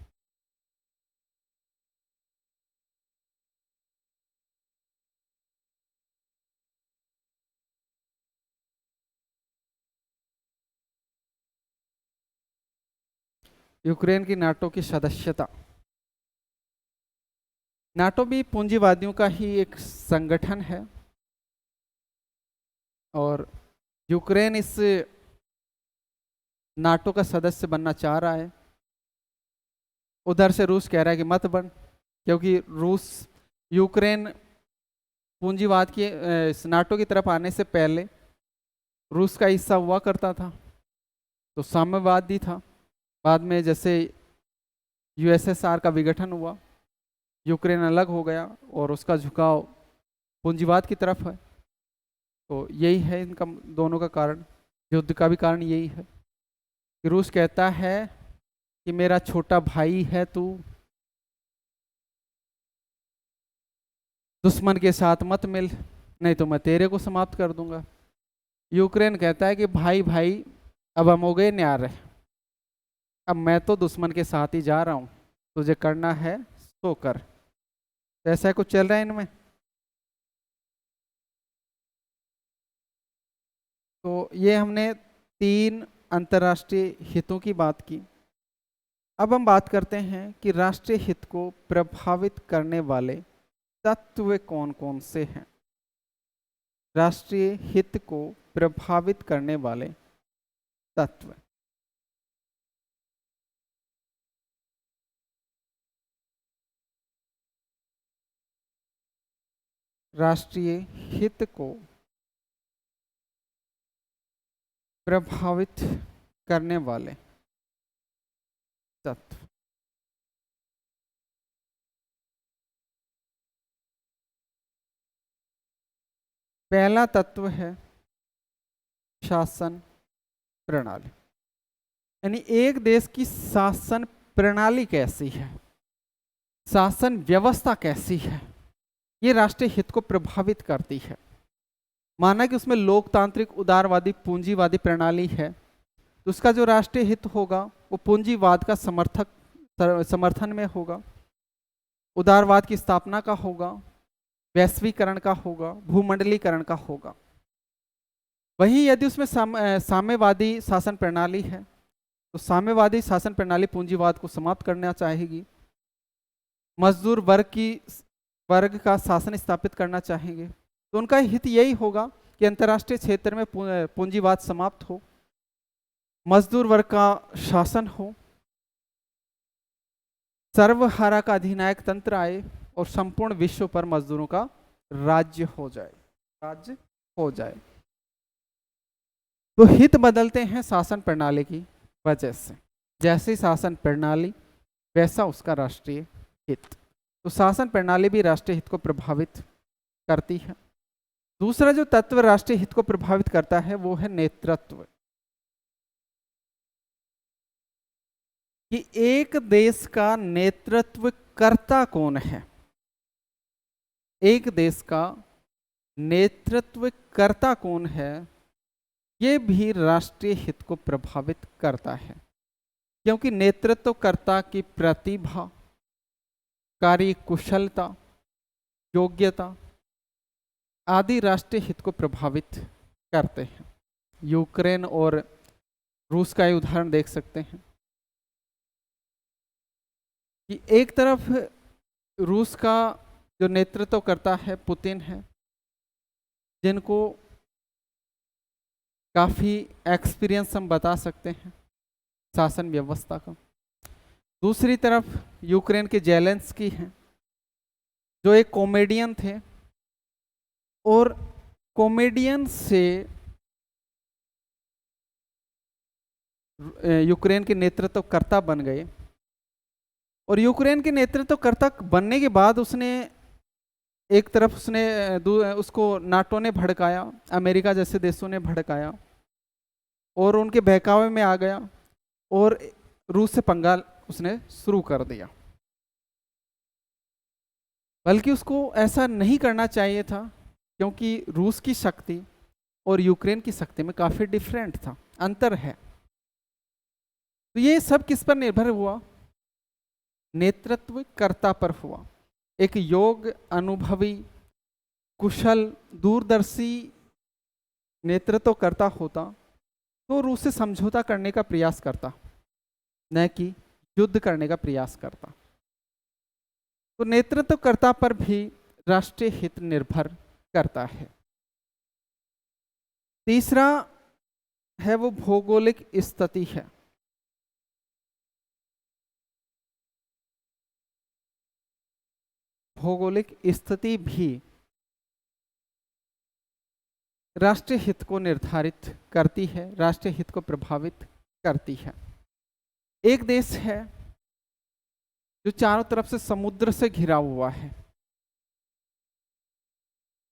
यूक्रेन की नाटो की सदस्यता। नाटो भी पूंजीवादियों का ही एक संगठन है, और यूक्रेन इस नाटो का सदस्य बनना चाह रहा है। उधर से रूस कह रहा है कि मत बन, क्योंकि रूस यूक्रेन पूंजीवाद के इस नाटो की तरफ आने से पहले रूस का हिस्सा हुआ करता था, तो साम्यवादी था। बाद में जैसे यूएसएसआर का विघटन हुआ, यूक्रेन अलग हो गया, और उसका झुकाव पूंजीवाद की तरफ है। तो यही है इनका दोनों का कारण। युद्ध का भी कारण यही है कि रूस कहता है कि मेरा छोटा भाई है तू, दुश्मन के साथ मत मिल, नहीं तो मैं तेरे को समाप्त कर दूंगा। यूक्रेन कहता है कि भाई भाई अब हम हो गए न्यार है, अब मैं तो दुश्मन के साथ ही जा रहा हूं, तुझे करना है तो कर। तो ऐसा कुछ चल रहा है इनमें। तो ये हमने 3 अंतर्राष्ट्रीय हितों की बात की। अब हम बात करते हैं कि राष्ट्रीय हित को प्रभावित करने वाले तत्व कौन कौन से हैं। राष्ट्रीय हित को प्रभावित करने वाले तत्व। राष्ट्रीय हित को प्रभावित करने वाले तत्व। पहला तत्व है शासन प्रणाली, यानी एक देश की शासन प्रणाली कैसी है, शासन व्यवस्था कैसी है, ये राष्ट्रीय हित को प्रभावित करती है। माना कि उसमें लोकतांत्रिक उदारवादी पूंजीवादी प्रणाली है, तो उसका जो राष्ट्रीय हित होगा वो पूंजीवाद का समर्थन में होगा, उदारवाद की स्थापना का होगा, वैश्वीकरण का होगा, भूमंडलीकरण का होगा। वहीं यदि उसमें साम्यवादी शासन प्रणाली है, तो साम्यवादी शासन प्रणाली पूंजीवाद को समाप्त करना चाहेगी, मजदूर वर्ग का शासन स्थापित करना चाहेंगे। तो उनका हित यही होगा कि अंतर्राष्ट्रीय क्षेत्र में पूंजीवाद समाप्त हो, मजदूर वर्ग का शासन हो, सर्वहारा का अधिनायक तंत्र आए, और संपूर्ण विश्व पर मजदूरों का राज्य हो जाए। तो हित बदलते हैं शासन प्रणाली की वजह से। जैसी शासन प्रणाली वैसा उसका राष्ट्रीय हित। तो शासन प्रणाली भी राष्ट्रीय हित को प्रभावित करती है। दूसरा जो तत्व राष्ट्रीय हित को प्रभावित करता है वो है नेतृत्व। कि एक देश का नेतृत्व करता कौन है, एक देश का नेतृत्वकर्ता कौन है, ये भी राष्ट्रीय हित को प्रभावित करता है, क्योंकि नेतृत्वकर्ता की प्रतिभा, कार्य कुशलता, योग्यता आदि राष्ट्रीय हित को प्रभावित करते हैं। यूक्रेन और रूस का ही उदाहरण देख सकते हैं कि एक तरफ रूस का जो नेतृत्व करता है पुतिन है, जिनको काफ़ी एक्सपीरियंस हम बता सकते हैं शासन व्यवस्था का। दूसरी तरफ यूक्रेन के जेलेंस्की हैं, जो एक कॉमेडियन थे और कॉमेडियन से यूक्रेन के नेतृत्वकर्ता बन गए। और यूक्रेन के नेतृत्वकर्ता बनने के बाद उसने एक तरफ उसको नाटो ने भड़काया, अमेरिका जैसे देशों ने भड़काया और उनके बहकावे में आ गया और रूस से पंगा उसने शुरू कर दिया। बल्कि उसको ऐसा नहीं करना चाहिए था, क्योंकि रूस की शक्ति और यूक्रेन की शक्ति में काफी डिफरेंट था, अंतर है। तो ये सब किस पर निर्भर हुआ? नेतृत्वकर्ता पर हुआ। एक योग्य, अनुभवी, कुशल, दूरदर्शी नेतृत्व करता होता तो रूस से समझौता करने का प्रयास करता, न कि युद्ध करने का प्रयास करता। तो नेतृत्वकर्ता पर भी राष्ट्रीय हित निर्भर करता है। तीसरा है वो भौगोलिक स्थिति है। भौगोलिक स्थिति भी राष्ट्रीय हित को निर्धारित करती है, राष्ट्रीय हित को प्रभावित करती है। एक देश है जो चारों तरफ से समुद्र से घिरा हुआ है,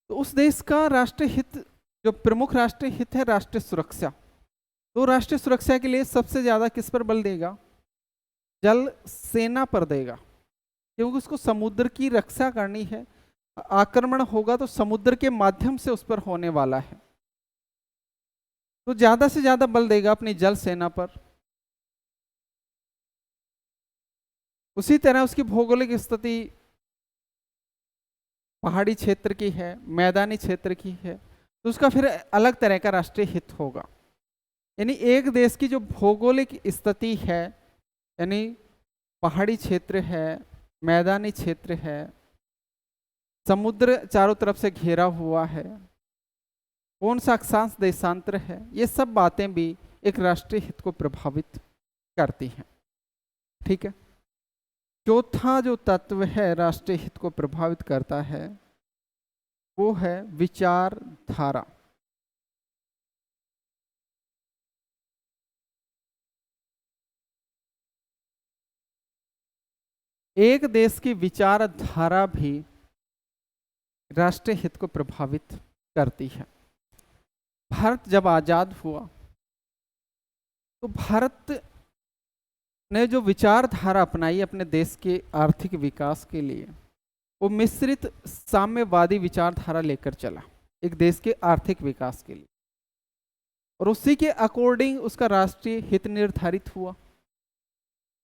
तो उस देश का राष्ट्रीय हित, जो प्रमुख राष्ट्रीय हित है, राष्ट्रीय सुरक्षा। तो राष्ट्रीय सुरक्षा के लिए सबसे ज्यादा किस पर बल देगा? जल सेना पर देगा, क्योंकि उसको समुद्र की रक्षा करनी है। आक्रमण होगा तो समुद्र के माध्यम से उस पर होने वाला है, तो ज्यादा से ज्यादा बल देगा अपनी जल सेना पर। उसी तरह उसकी भौगोलिक स्थिति पहाड़ी क्षेत्र की है, मैदानी क्षेत्र की है, तो उसका फिर अलग तरह का राष्ट्रीय हित होगा। यानी एक देश की जो भौगोलिक स्थिति है, यानी पहाड़ी क्षेत्र है, मैदानी क्षेत्र है, समुद्र चारों तरफ से घेरा हुआ है, कौन सा अक्षांश देशांतर है, ये सब बातें भी एक राष्ट्रीय हित को प्रभावित करती हैं। ठीक है। चौथा जो तत्व है राष्ट्रीय हित को प्रभावित करता है, वो है विचारधारा। एक देश की विचारधारा भी राष्ट्रीय हित को प्रभावित करती है। भारत जब आजाद हुआ तो भारत ने जो विचारधारा अपनाई अपने देश के आर्थिक विकास के लिए, वो मिश्रित साम्यवादी विचारधारा लेकर चला एक देश के आर्थिक विकास के लिए, और उसी के अकॉर्डिंग उसका राष्ट्रीय हित निर्धारित हुआ।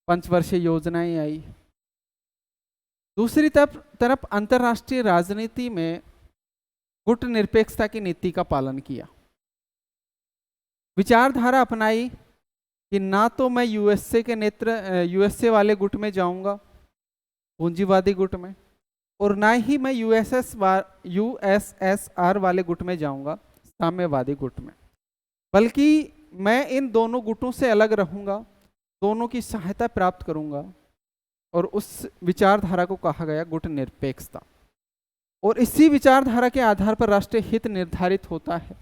पंचवर्षीय योजनाएं आई। दूसरी तरफ अंतर्राष्ट्रीय राजनीति में गुट निरपेक्षता की नीति का पालन किया। विचारधारा अपनाई कि ना तो मैं यूएसए वाले गुट में जाऊंगा, पूंजीवादी गुट में, और ना ही मैं यूएसएसआर वाले गुट में जाऊंगा, साम्यवादी गुट में, बल्कि मैं इन दोनों गुटों से अलग रहूंगा, दोनों की सहायता प्राप्त करूंगा, और उस विचारधारा को कहा गया गुट निरपेक्षता। और इसी विचारधारा के आधार पर राष्ट्रीय हित निर्धारित होता है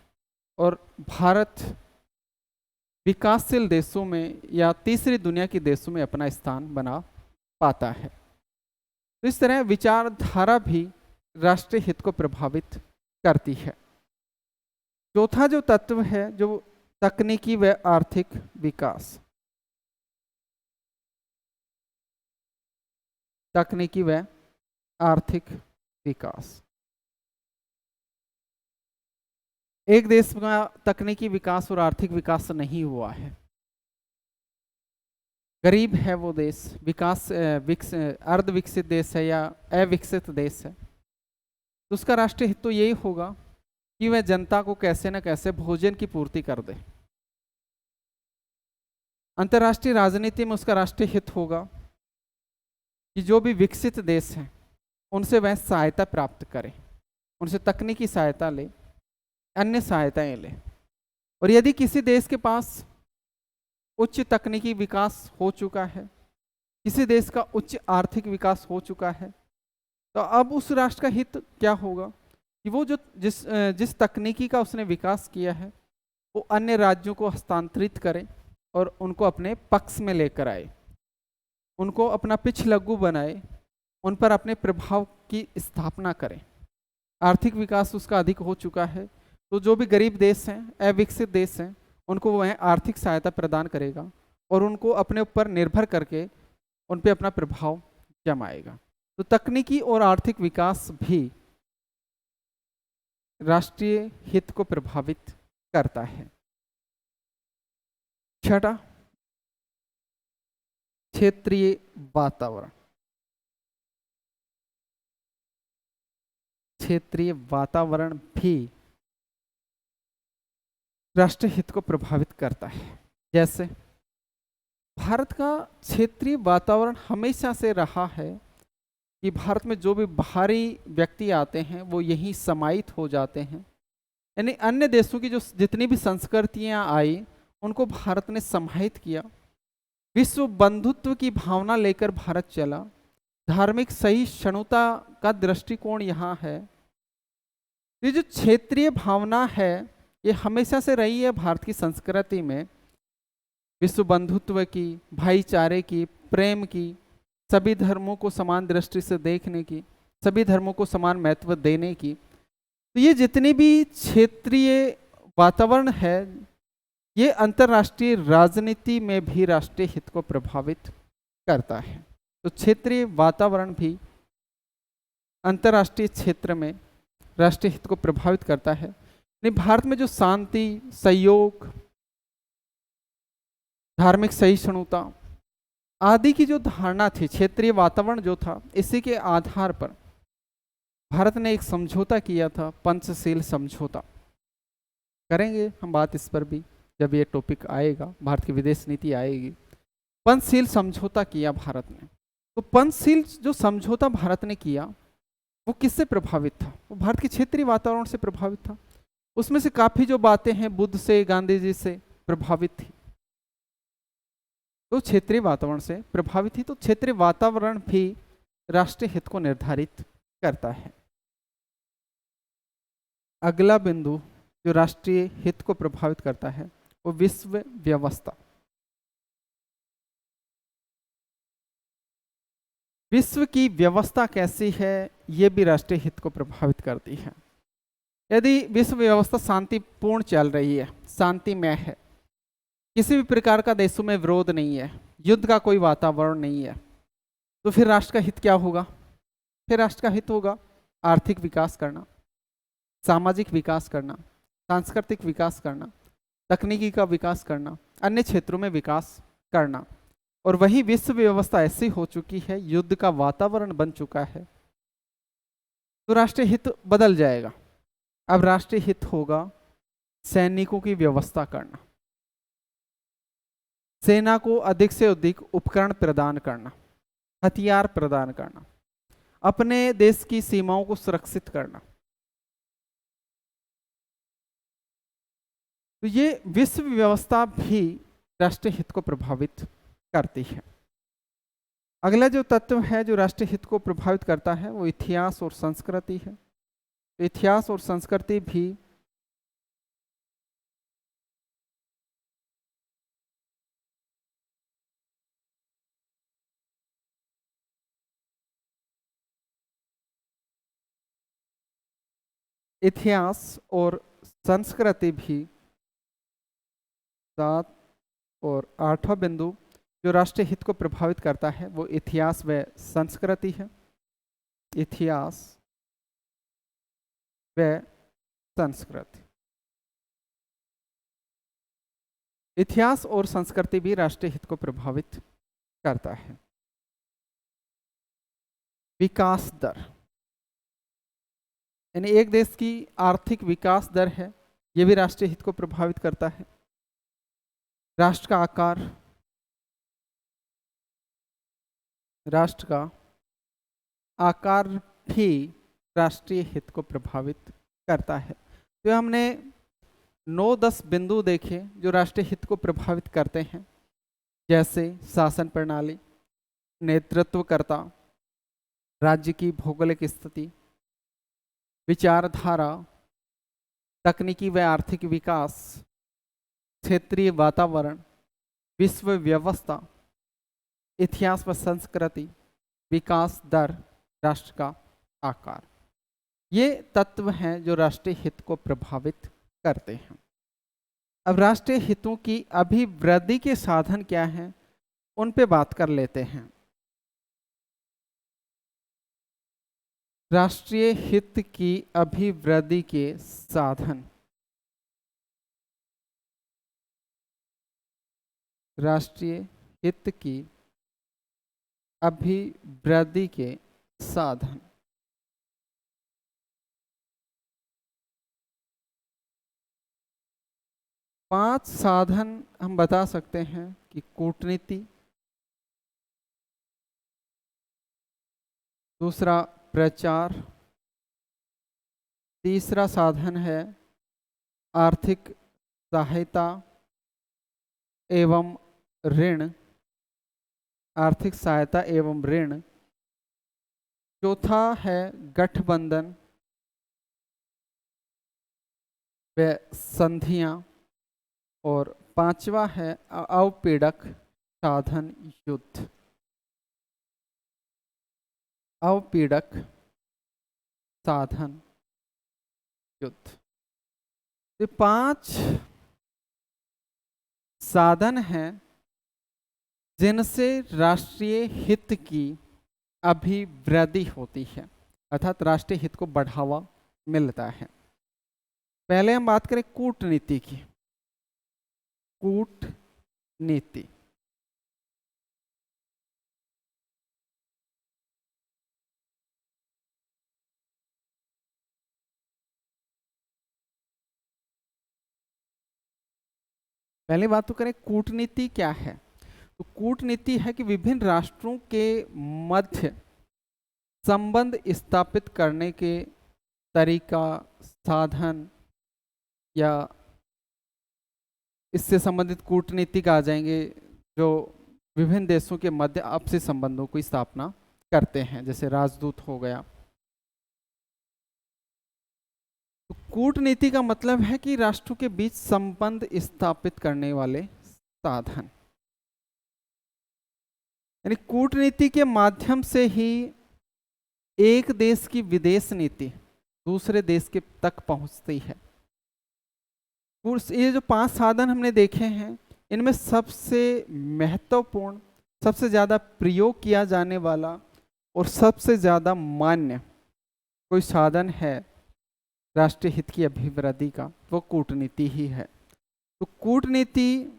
और भारत विकासशील देशों में या तीसरी दुनिया के देशों में अपना स्थान बना पाता है। तो इस तरह विचारधारा भी राष्ट्रीय हित को प्रभावित करती है। चौथा जो तत्व है, जो तकनीकी व आर्थिक विकास। तकनीकी व आर्थिक विकास। एक देश का तकनीकी विकास और आर्थिक विकास नहीं हुआ है, गरीब है वो देश, अर्ध विकसित देश है या अविकसित देश है, तो उसका राष्ट्रीय हित तो यही होगा कि वह जनता को कैसे न कैसे भोजन की पूर्ति कर दे। अंतर्राष्ट्रीय राजनीति में उसका राष्ट्रीय हित होगा कि जो भी विकसित देश हैं उनसे वह सहायता प्राप्त करे, उनसे तकनीकी सहायता ले, अन्य सहायताएं ले। और यदि किसी देश के पास उच्च तकनीकी विकास हो चुका है, किसी देश का उच्च आर्थिक विकास हो चुका है, तो अब उस राष्ट्र का हित क्या होगा कि वो जो जिस तकनीकी का उसने विकास किया है वो अन्य राज्यों को हस्तांतरित करे और उनको अपने पक्ष में लेकर आए, उनको अपना पिछलग्गू बनाए, उन पर अपने प्रभाव की स्थापना करें। आर्थिक विकास उसका अधिक हो चुका है तो जो भी गरीब देश हैं, अविकसित देश हैं, उनको वह आर्थिक सहायता प्रदान करेगा और उनको अपने ऊपर निर्भर करके उन पर अपना प्रभाव जमाएगा। तो तकनीकी और आर्थिक विकास भी राष्ट्रीय हित को प्रभावित करता है। छठा, क्षेत्रीय वातावरण। क्षेत्रीय वातावरण भी राष्ट्रीय हित को प्रभावित करता है। जैसे भारत का क्षेत्रीय वातावरण हमेशा से रहा है कि भारत में जो भी बाहरी व्यक्ति आते हैं वो यहीं समाहित हो जाते हैं, यानी अन्य देशों की जो जितनी भी संस्कृतियां आई उनको भारत ने समाहित किया। विश्व बंधुत्व की भावना लेकर भारत चला, धार्मिक सहिष्णुता का दृष्टिकोण यहाँ है। ये जो क्षेत्रीय भावना है ये हमेशा से रही है भारत की संस्कृति में, विश्व बंधुत्व की, भाईचारे की, प्रेम की, सभी धर्मों को समान दृष्टि से देखने की, सभी धर्मों को समान महत्व देने की। तो ये जितनी भी क्षेत्रीय वातावरण है ये अंतर्राष्ट्रीय राजनीति में भी राष्ट्रीय हित को प्रभावित करता है। तो क्षेत्रीय वातावरण भी अंतर्राष्ट्रीय क्षेत्र में राष्ट्रीय हित को प्रभावित करता है। भारत में जो शांति, सहयोग, धार्मिक सहिष्णुता आदि की जो धारणा थी, क्षेत्रीय वातावरण जो था, इसी के आधार पर भारत ने एक समझौता किया था, पंचशील समझौता। करेंगे हम बात इस पर भी जब ये टॉपिक आएगा, भारत की विदेश नीति आएगी। पंचशील समझौता किया भारत ने। तो पंचशील जो समझौता भारत ने किया वो किससे प्रभावित था? वो भारत के क्षेत्रीय वातावरण से प्रभावित था। उसमें से काफी जो बातें हैं बुद्ध से, गांधी जी से प्रभावित थी, तो क्षेत्रीय वातावरण से प्रभावित थी। तो क्षेत्रीय वातावरण भी राष्ट्रीय हित को निर्धारित करता है। अगला बिंदु जो राष्ट्रीय हित को प्रभावित करता है वो विश्व व्यवस्था। विश्व की व्यवस्था कैसी है ये भी राष्ट्रीय हित को प्रभावित करती है। यदि विश्व व्यवस्था शांतिपूर्ण चल रही है, शांतिमय है, किसी भी प्रकार का देशों में विरोध नहीं है, युद्ध का कोई वातावरण नहीं है, तो फिर राष्ट्र का हित क्या होगा? फिर राष्ट्र का हित होगा आर्थिक विकास करना, सामाजिक विकास करना, सांस्कृतिक विकास करना, तकनीकी का विकास करना, अन्य क्षेत्रों में विकास करना। और वही विश्व व्यवस्था ऐसी हो चुकी है, युद्ध का वातावरण बन चुका है, तो राष्ट्रीय हित बदल जाएगा। अब राष्ट्रीय हित होगा सैनिकों की व्यवस्था करना, सेना को अधिक से अधिक उपकरण प्रदान करना, हथियार प्रदान करना, अपने देश की सीमाओं को सुरक्षित करना। तो ये विश्व व्यवस्था भी राष्ट्रीय हित को प्रभावित करती है। अगला जो तत्व है जो राष्ट्रीय हित को प्रभावित करता है वो इतिहास और संस्कृति है। तो इतिहास और संस्कृति भी इतिहास और संस्कृति भी 7 और 8वां बिंदु जो राष्ट्रीय हित को प्रभावित करता है वो इतिहास व संस्कृति है। इतिहास व संस्कृति। इतिहास और संस्कृति भी राष्ट्रीय हित को प्रभावित करता है। विकास दर, यानी एक देश की आर्थिक विकास दर है, यह भी राष्ट्रीय हित को प्रभावित करता है। राष्ट्र का आकार, राष्ट्र का आकार भी राष्ट्रीय हित को प्रभावित करता है। तो हमने 9-10 बिंदु देखे जो राष्ट्रीय हित को प्रभावित करते हैं, जैसे शासन प्रणाली, नेतृत्वकर्ता, राज्य की भौगोलिक स्थिति, विचारधारा, तकनीकी व आर्थिक विकास, क्षेत्रीय वातावरण, विश्व व्यवस्था, इतिहास व संस्कृति, विकास दर, राष्ट्र का आकार। ये तत्व हैं जो राष्ट्रीय हित को प्रभावित करते हैं। अब राष्ट्रीय हितों की अभिवृद्धि के साधन क्या हैं, उन पे बात कर लेते हैं। राष्ट्रीय हित की अभिवृद्धि के साधन, राष्ट्रीय हित की अभिवृद्धि के साधन। पांच साधन हम बता सकते हैं कि कूटनीति, दूसरा प्रचार, तीसरा साधन है आर्थिक सहायता एवं ऋण, आर्थिक सहायता एवं ऋण, चौथा है गठबंधन व संधियां, और पांचवा है अवपीड़क साधन युद्ध। अवपीड़क साधन युद्ध, ये पांच साधन हैं जिनसे राष्ट्रीय हित की अभिवृद्धि होती है, अर्थात राष्ट्रीय हित को बढ़ावा मिलता है। पहले हम बात करें कूटनीति की। कूटनीति, पहले बात तो करें कूटनीति क्या है। तो कूटनीति है कि विभिन्न राष्ट्रों के मध्य संबंध स्थापित करने के तरीका, साधन, या इससे संबंधित कूटनीतिक आ जाएंगे जो विभिन्न देशों के मध्य आपसी संबंधों की स्थापना करते हैं, जैसे राजदूत हो गया। तो कूटनीति का मतलब है कि राष्ट्रों के बीच संबंध स्थापित करने वाले साधन, यानी कूटनीति के माध्यम से ही एक देश की विदेश नीति दूसरे देश के तक पहुंचती है। ये जो पांच साधन हमने देखे हैं, इनमें सबसे महत्वपूर्ण, सबसे ज़्यादा प्रयोग किया जाने वाला और सबसे ज़्यादा मान्य कोई साधन है राष्ट्रीय हित की अभिवृद्धि का, वो कूटनीति ही है। तो कूटनीति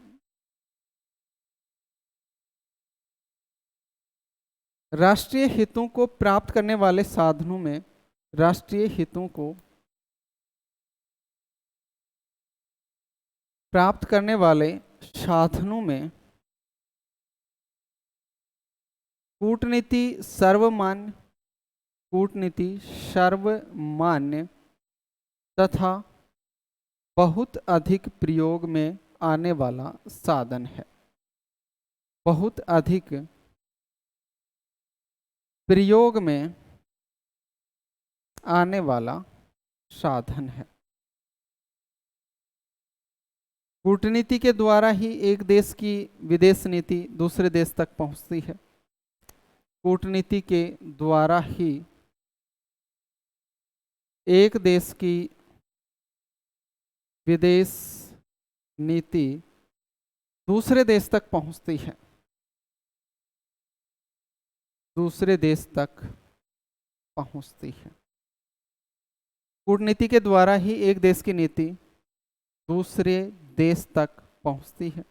राष्ट्रीय हितों को प्राप्त करने वाले साधनों में, राष्ट्रीय हितों को प्राप्त करने वाले साधनों में कूटनीति सर्वमान्य, कूटनीति सर्वमान्य तथा बहुत अधिक प्रयोग में आने वाला साधन है। बहुत अधिक प्रयोग में आने वाला साधन है। कूटनीति के द्वारा ही एक देश की विदेश नीति दूसरे देश तक पहुंचती है। कूटनीति के द्वारा ही एक देश की विदेश नीति दूसरे देश तक पहुंचती है, दूसरे देश तक पहुंचती है। कूटनीति के द्वारा ही एक देश की नीति दूसरे देश तक पहुंचती है।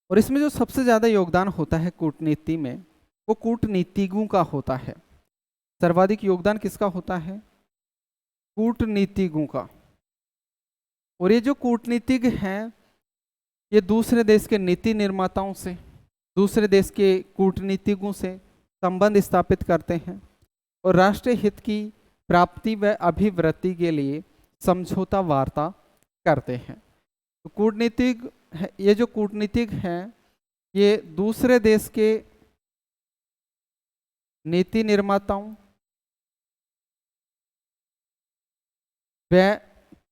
और इसमें जो सबसे ज्यादा योगदान होता है कूटनीति में, वो कूटनीतिज्ञों का होता है। सर्वाधिक योगदान किसका होता है? कूटनीतिज्ञों का। और ये जो कूटनीतिज्ञ हैं, ये दूसरे देश के नीति निर्माताओं से, दूसरे देश के कूटनीतिज्ञों से संबंध स्थापित करते हैं और राष्ट्रीय हित की प्राप्ति व अभिवृद्धि के लिए समझौता वार्ता करते हैं। तो कूटनीतिज्ञ, ये जो कूटनीतिज्ञ हैं, ये दूसरे देश के नीति निर्माताओं व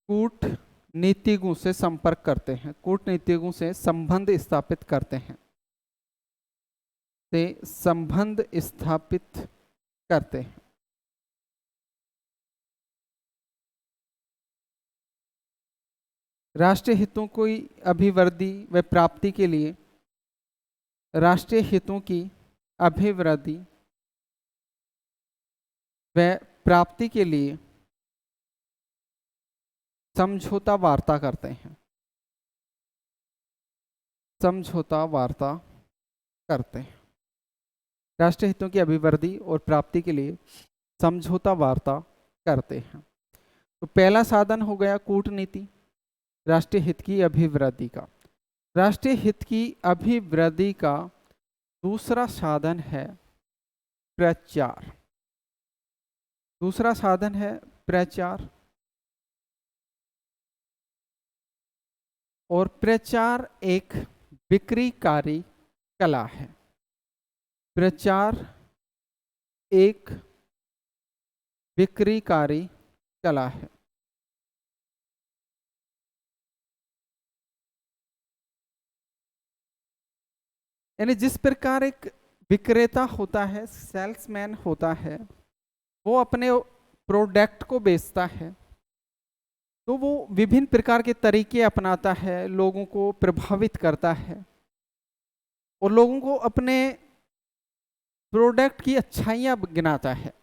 कूटनीतिज्ञों से संपर्क करते हैं, कूटनीतिज्ञों से संबंध स्थापित करते हैं, से संबंध स्थापित करते हैं। राष्ट्रीय हितों की अभिवृद्धि व प्राप्ति के लिए, राष्ट्रीय हितों की अभिवृद्धि व प्राप्ति के लिए समझौता वार्ता करते हैं, समझौता वार्ता करते हैं। राष्ट्रीय हितों की अभिवृद्धि और प्राप्ति के लिए समझौता वार्ता करते हैं। तो पहला साधन हो गया कूटनीति, राष्ट्रीय हित की अभिवृद्धि का। राष्ट्रीय हित की अभिवृद्धि का दूसरा साधन है प्रचार। दूसरा साधन है प्रचार। और प्रचार एक बिक्रीकारी कला है। प्रचार एक बिक्रीकारी कला है। यानी जिस प्रकार एक विक्रेता होता है, सेल्समैन होता है, वो अपने प्रोडक्ट को बेचता है, तो वो विभिन्न प्रकार के तरीके अपनाता है, लोगों को प्रभावित करता है और लोगों को अपने प्रोडक्ट की अच्छाइयाँ गिनाता है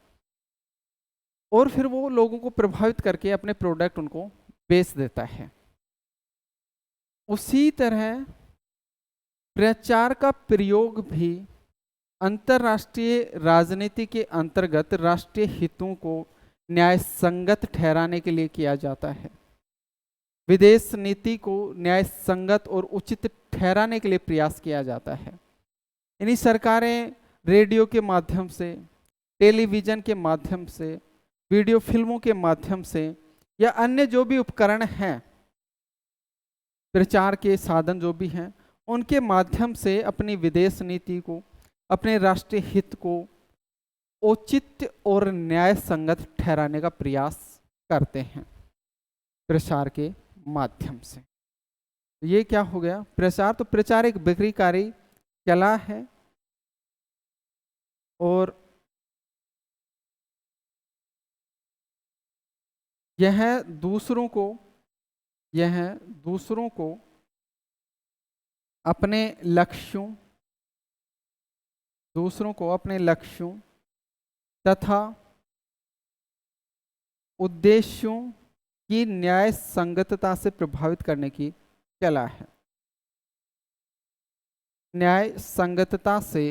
और फिर वो लोगों को प्रभावित करके अपने प्रोडक्ट उनको बेच देता है। उसी तरह प्रचार का प्रयोग भी अंतर्राष्ट्रीय राजनीति के अंतर्गत राष्ट्रीय हितों को न्याय संगत ठहराने के लिए किया जाता है। विदेश नीति को न्याय संगत और उचित ठहराने के लिए प्रयास किया जाता है। यानी सरकारें रेडियो के माध्यम से, टेलीविज़न के माध्यम से, वीडियो फिल्मों के माध्यम से या अन्य जो भी उपकरण हैं, प्रचार के साधन जो भी हैं, उनके माध्यम से अपनी विदेश नीति को, अपने राष्ट्रीय हित को औचित्य और न्याय संगत ठहराने का प्रयास करते हैं प्रचार के माध्यम से। ये क्या हो गया? प्रचार। तो प्रचार एक बिक्रीकारी कला है और यह दूसरों को अपने लक्ष्यों तथा उद्देश्यों की न्याय संगतता से प्रभावित करने की कला है। न्याय संगतता से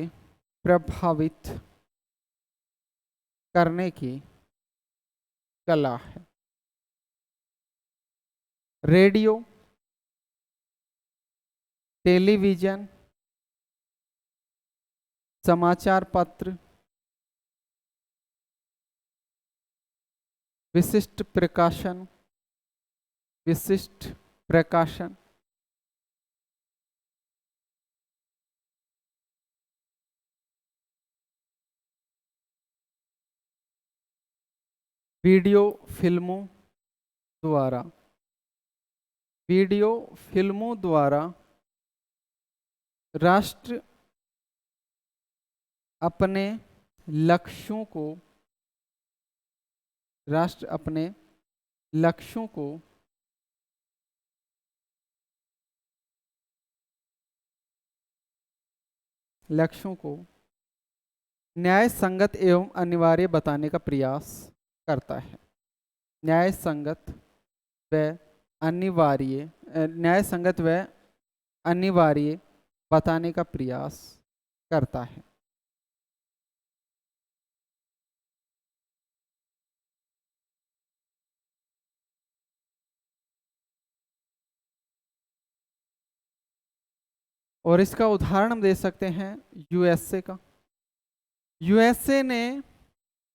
प्रभावित करने की कला है। रेडियो, टेलीविजन, समाचार पत्र, विशिष्ट प्रकाशन, वीडियो फिल्मों द्वारा राष्ट्र अपने लक्ष्यों को न्याय संगत एवं अनिवार्य बताने का प्रयास करता है। न्याय संगत व अनिवार्य बताने का प्रयास करता है। और इसका उदाहरण हम दे सकते हैं यूएसए का। यूएसए ने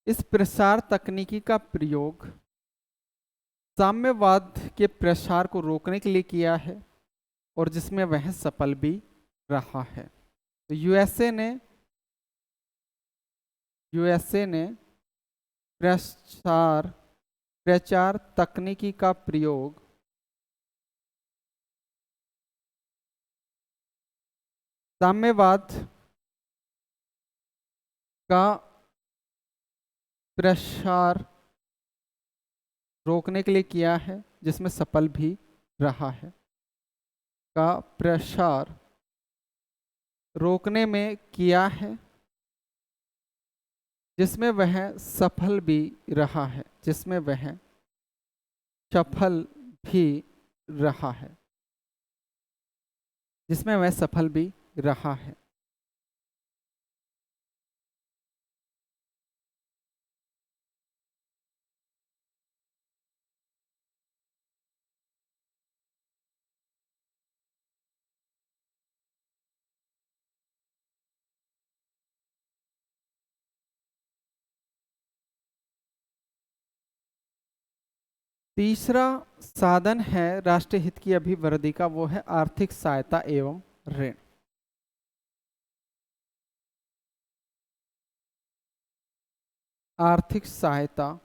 इस प्रसार तकनीकी का प्रयोग साम्यवाद के प्रसार को रोकने के लिए किया है और जिसमें वह सफल भी रहा है। तो यूएसए ने प्रचार तकनीकी का प्रयोग साम्यवाद का प्रसार रोकने के लिए किया है जिसमें सफल भी रहा है। का प्रसार रोकने में किया है जिसमें वह सफल भी रहा है, जिसमें वह सफल भी रहा है, जिसमें वह सफल भी रहा है। तीसरा साधन है राष्ट्रीय हित की अभिवृद्धि का, वो है आर्थिक सहायता एवं ऋण। आर्थिक सहायता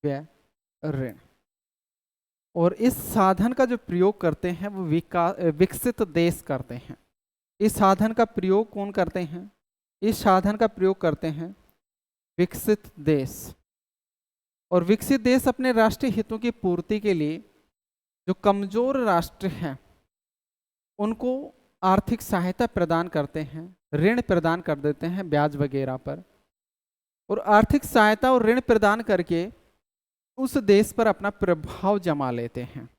व ऋण। और इस साधन का जो प्रयोग करते हैं वो विकसित देश करते हैं। इस साधन का प्रयोग कौन करते हैं? इस साधन का प्रयोग करते हैं विकसित देश। और विकसित देश अपने राष्ट्रीय हितों की पूर्ति के लिए जो कमजोर राष्ट्र हैं उनको आर्थिक सहायता प्रदान करते हैं, ऋण प्रदान कर देते हैं ब्याज वगैरह पर। और आर्थिक सहायता और ऋण प्रदान करके उस देश पर अपना प्रभाव जमा लेते हैं,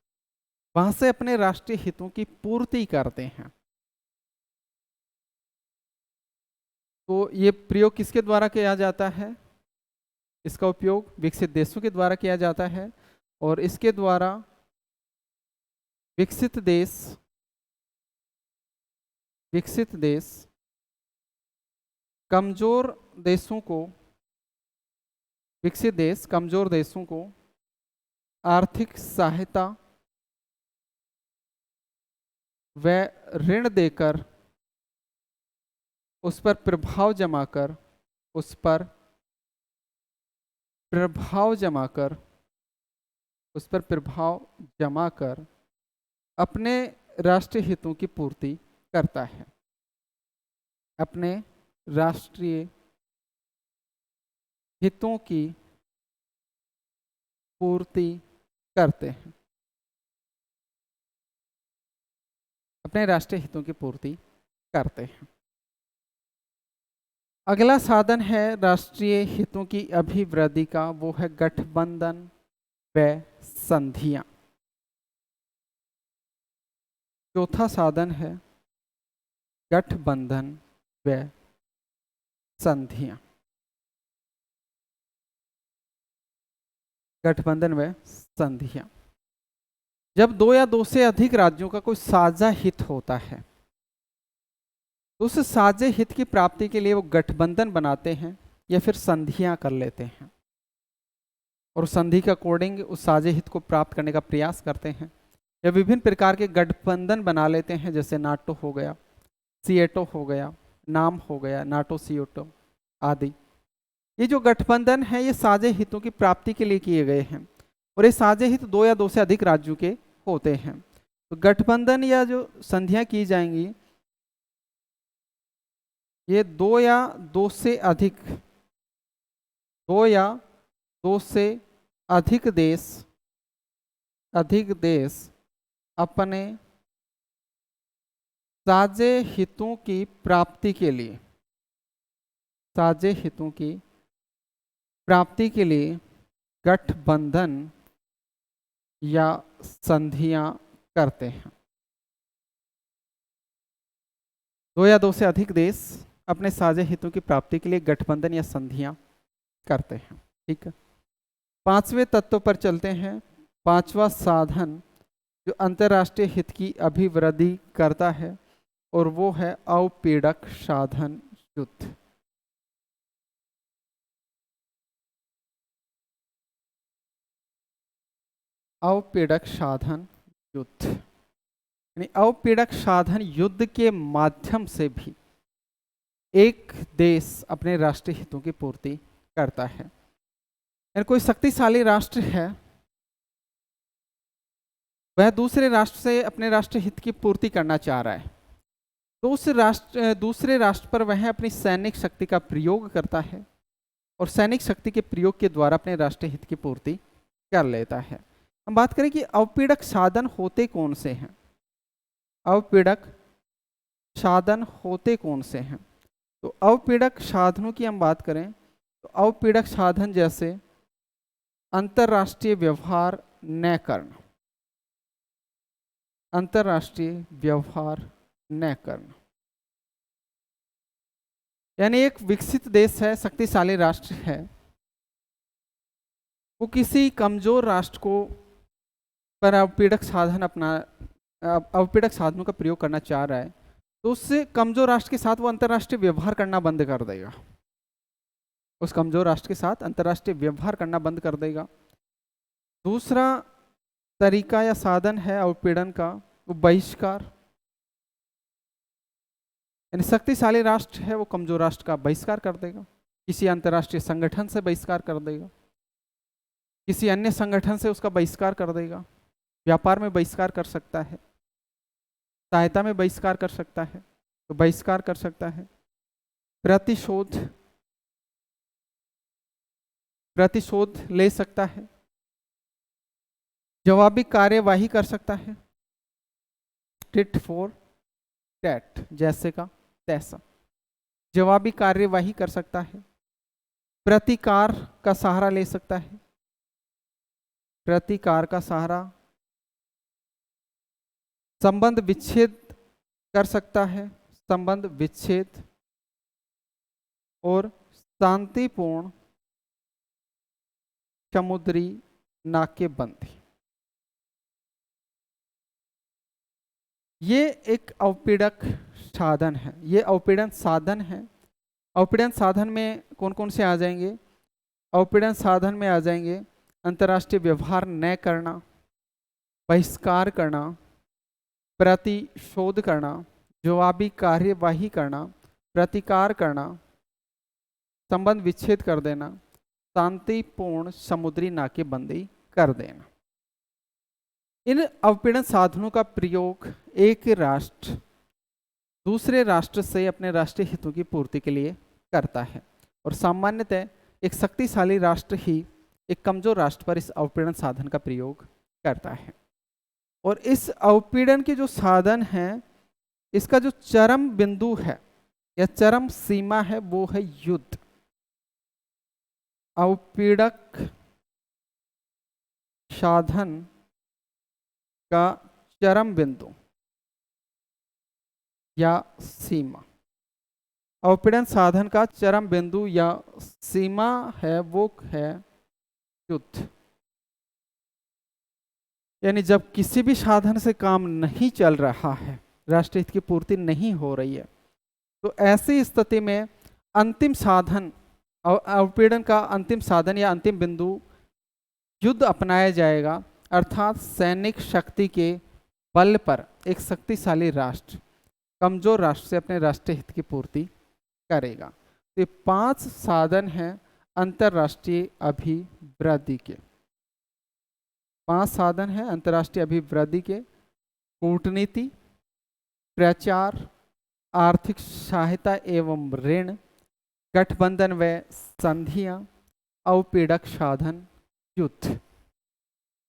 वहां से अपने राष्ट्रीय हितों की पूर्ति करते हैं। तो ये प्रयोग किसके द्वारा किया जाता है? इसका उपयोग विकसित देशों के द्वारा किया जाता है। और इसके द्वारा विकसित देश कमजोर देशों को विकसित देश कमजोर देशों को आर्थिक सहायता व ऋण देकर उस पर प्रभाव जमाकर अपने राष्ट्रीय हितों की पूर्ति करता है, अपने राष्ट्रीय हितों की पूर्ति करते हैं, अपने राष्ट्रीय हितों की पूर्ति करते हैं। अगला साधन है राष्ट्रीय हितों की अभिवृद्धि का, वो है गठबंधन व संधियां। चौथा साधन है गठबंधन व संधियां। गठबंधन व संधियां, जब दो या दो से अधिक राज्यों का कोई साझा हित होता है तो उस साझे हित की प्राप्ति के लिए वो गठबंधन बनाते हैं या फिर संधियां कर लेते हैं और संधि के अकॉर्डिंग उस साझे हित को प्राप्त करने का प्रयास करते हैं, या विभिन्न प्रकार के गठबंधन बना लेते हैं, जैसे नाटो हो गया, सिएटो हो गया, नाम हो गया, नाटो सिएटो आदि। ये जो गठबंधन है ये साझे हितों की प्राप्ति के लिए किए गए हैं और ये साझे हित दो या दो से अधिक राज्यों के होते हैं। तो गठबंधन या जो संधियां की जाएंगी ये दो या दो से अधिक देश अपने साझे हितों की प्राप्ति के लिए गठबंधन या संधियां करते हैं। दो या दो से अधिक देश अपने साझा हितों की प्राप्ति के लिए गठबंधन या संधियां करते हैं। ठीक है, पांचवें तत्व पर चलते हैं। पांचवा साधन जो अंतर्राष्ट्रीय हित की अभिवृद्धि करता है और वो है अवपीड़क साधन युद्ध। अवपीड़क साधन युद्ध यानी अवपीड़क साधन युद्ध के माध्यम से भी एक देश अपने राष्ट्रीय हितों की पूर्ति करता है। यानी कोई शक्तिशाली राष्ट्र है, वह दूसरे राष्ट्र से अपने राष्ट्रीय हित की पूर्ति करना चाह रहा है, तो उस दूसरे राष्ट्र पर वह अपनी सैनिक शक्ति का प्रयोग करता है और सैनिक शक्ति के प्रयोग के द्वारा अपने राष्ट्रीय हित की पूर्ति कर लेता है। हम बात करें कि अवपीड़क साधन होते कौन से हैं। अवपीड़क साधन होते कौन से हैं, तो अवपीड़क साधनों की हम बात करें तो अवपीड़क साधन जैसे अंतर्राष्ट्रीय व्यवहार न करना, अंतर्राष्ट्रीय व्यवहार न करना, यानी एक विकसित देश है, शक्तिशाली राष्ट्र है, वो किसी कमजोर राष्ट्र को पर अवपीड़क साधन अपना अवपीड़क साधनों का प्रयोग करना चाह रहा है, तो उससे कमजोर राष्ट्र के साथ वो अंतर्राष्ट्रीय व्यवहार करना बंद कर देगा। उस कमजोर राष्ट्र के साथ अंतर्राष्ट्रीय व्यवहार करना बंद कर देगा। दूसरा तरीका या साधन है अवपीड़न का, वो बहिष्कार, यानी शक्तिशाली राष्ट्र है वो कमजोर राष्ट्र का बहिष्कार कर देगा, किसी अंतर्राष्ट्रीय संगठन से बहिष्कार कर देगा, किसी अन्य संगठन से उसका बहिष्कार कर देगा, व्यापार में बहिष्कार कर सकता है, सहायता में बहिष्कार कर सकता है, तो बहिष्कार कर सकता है। प्रतिशोध ले सकता है, जवाबी कार्यवाही कर सकता है, टिट फॉर टैट जैसे का तैसा जवाबी कार्यवाही कर सकता है, प्रतिकार का सहारा ले सकता है, प्रतिकार का सहारा, संबंध विच्छेद कर सकता है, संबंध विच्छेद, और शांतिपूर्ण समुद्री नाकेबंदी। ये एक अवपीड़क साधन है, ये अवपीड़न साधन है। अवपीड़न साधन में कौन कौन से आ जाएंगे? अवपीड़न साधन में आ जाएंगे अंतर्राष्ट्रीय व्यवहार न करना, बहिष्कार करना, प्रतिशोध करना, जवाबी कार्यवाही करना, प्रतिकार करना, संबंध विच्छेद कर देना, शांतिपूर्ण समुद्री नाकेबंदी कर देना। इन अवपीड़न साधनों का प्रयोग एक राष्ट्र दूसरे राष्ट्र से अपने राष्ट्रीय हितों की पूर्ति के लिए करता है, और सामान्यतः एक शक्तिशाली राष्ट्र ही एक कमजोर राष्ट्र पर इस अवपीड़न साधन का प्रयोग करता है। और इस अवपीड़न के जो साधन हैं, इसका जो चरम बिंदु है या चरम सीमा है वो है युद्ध। अवपीड़क साधन का चरम बिंदु या सीमा, अवपीड़न साधन का चरम बिंदु या सीमा है वो है युद्ध। यानी जब किसी भी साधन से काम नहीं चल रहा है, राष्ट्रीय हित की पूर्ति नहीं हो रही है, तो ऐसी स्थिति में अंतिम साधन, अवपीड़न का अंतिम साधन या अंतिम बिंदु युद्ध अपनाया जाएगा। अर्थात सैनिक शक्ति के बल पर एक शक्तिशाली राष्ट्र कमजोर राष्ट्र से अपने राष्ट्रीय हित की पूर्ति करेगा। तो ये 5 साधन हैं अंतर्राष्ट्रीय अभिवृद्धि के। 5 साधन हैं अंतर्राष्ट्रीय अभिवृद्धि के: कूटनीति, प्रचार, आर्थिक सहायता एवं ऋण, गठबंधन व संधियां, अवपीड़क साधन, युद्ध,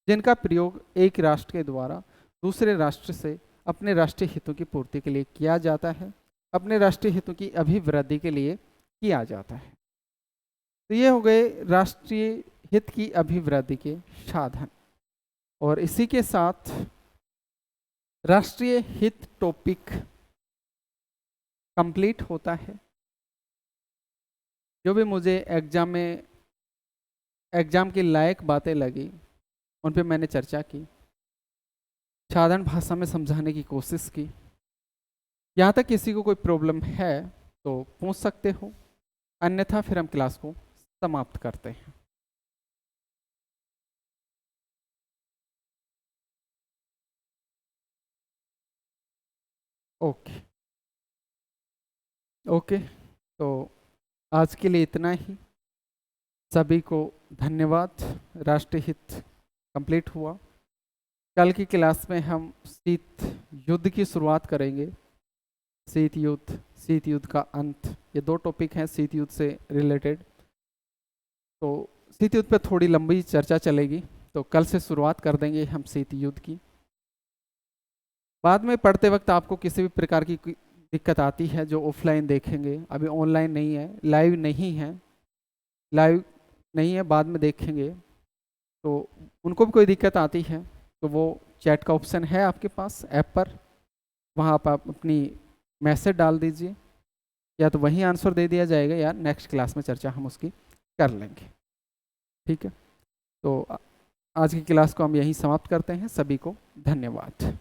जिनका प्रयोग एक राष्ट्र के द्वारा दूसरे राष्ट्र से अपने राष्ट्रीय हितों की पूर्ति के लिए किया जाता है, अपने राष्ट्रीय हितों की अभिवृद्धि के लिए किया जाता है। तो ये हो गए राष्ट्रीय हित की अभिवृद्धि के साधन। और इसी के साथ राष्ट्रीय हित टॉपिक कंप्लीट होता है। जो भी मुझे एग्जाम की लायक बातें लगी उन पे मैंने चर्चा की, साधारण भाषा में समझाने की कोशिश की। यहाँ तक किसी को कोई प्रॉब्लम है तो पूछ सकते हो, अन्यथा फिर हम क्लास को समाप्त करते हैं। ओके ओके, तो आज के लिए इतना ही। सभी को धन्यवाद। राष्ट्रीय हित कंप्लीट हुआ। कल की क्लास में हम शीत युद्ध की शुरुआत करेंगे। शीत युद्ध का अंत, ये दो टॉपिक हैं शीत युद्ध से रिलेटेड। तो शीत युद्ध पे थोड़ी लंबी चर्चा चलेगी, तो कल से शुरुआत कर देंगे हम शीत युद्ध की। बाद में पढ़ते वक्त आपको किसी भी प्रकार की दिक्कत आती है जो ऑफलाइन देखेंगे, अभी ऑनलाइन नहीं है, लाइव नहीं है, बाद में देखेंगे, तो उनको भी कोई दिक्कत आती है तो वो चैट का ऑप्शन है आपके पास ऐप पर, वहाँ आप अपनी मैसेज डाल दीजिए, या तो वहीं आंसर दे दिया जाएगा या नेक्स्ट क्लास में चर्चा हम उसकी कर लेंगे। ठीक है, तो आज की क्लास को हम यहीं समाप्त करते हैं। सभी को धन्यवाद।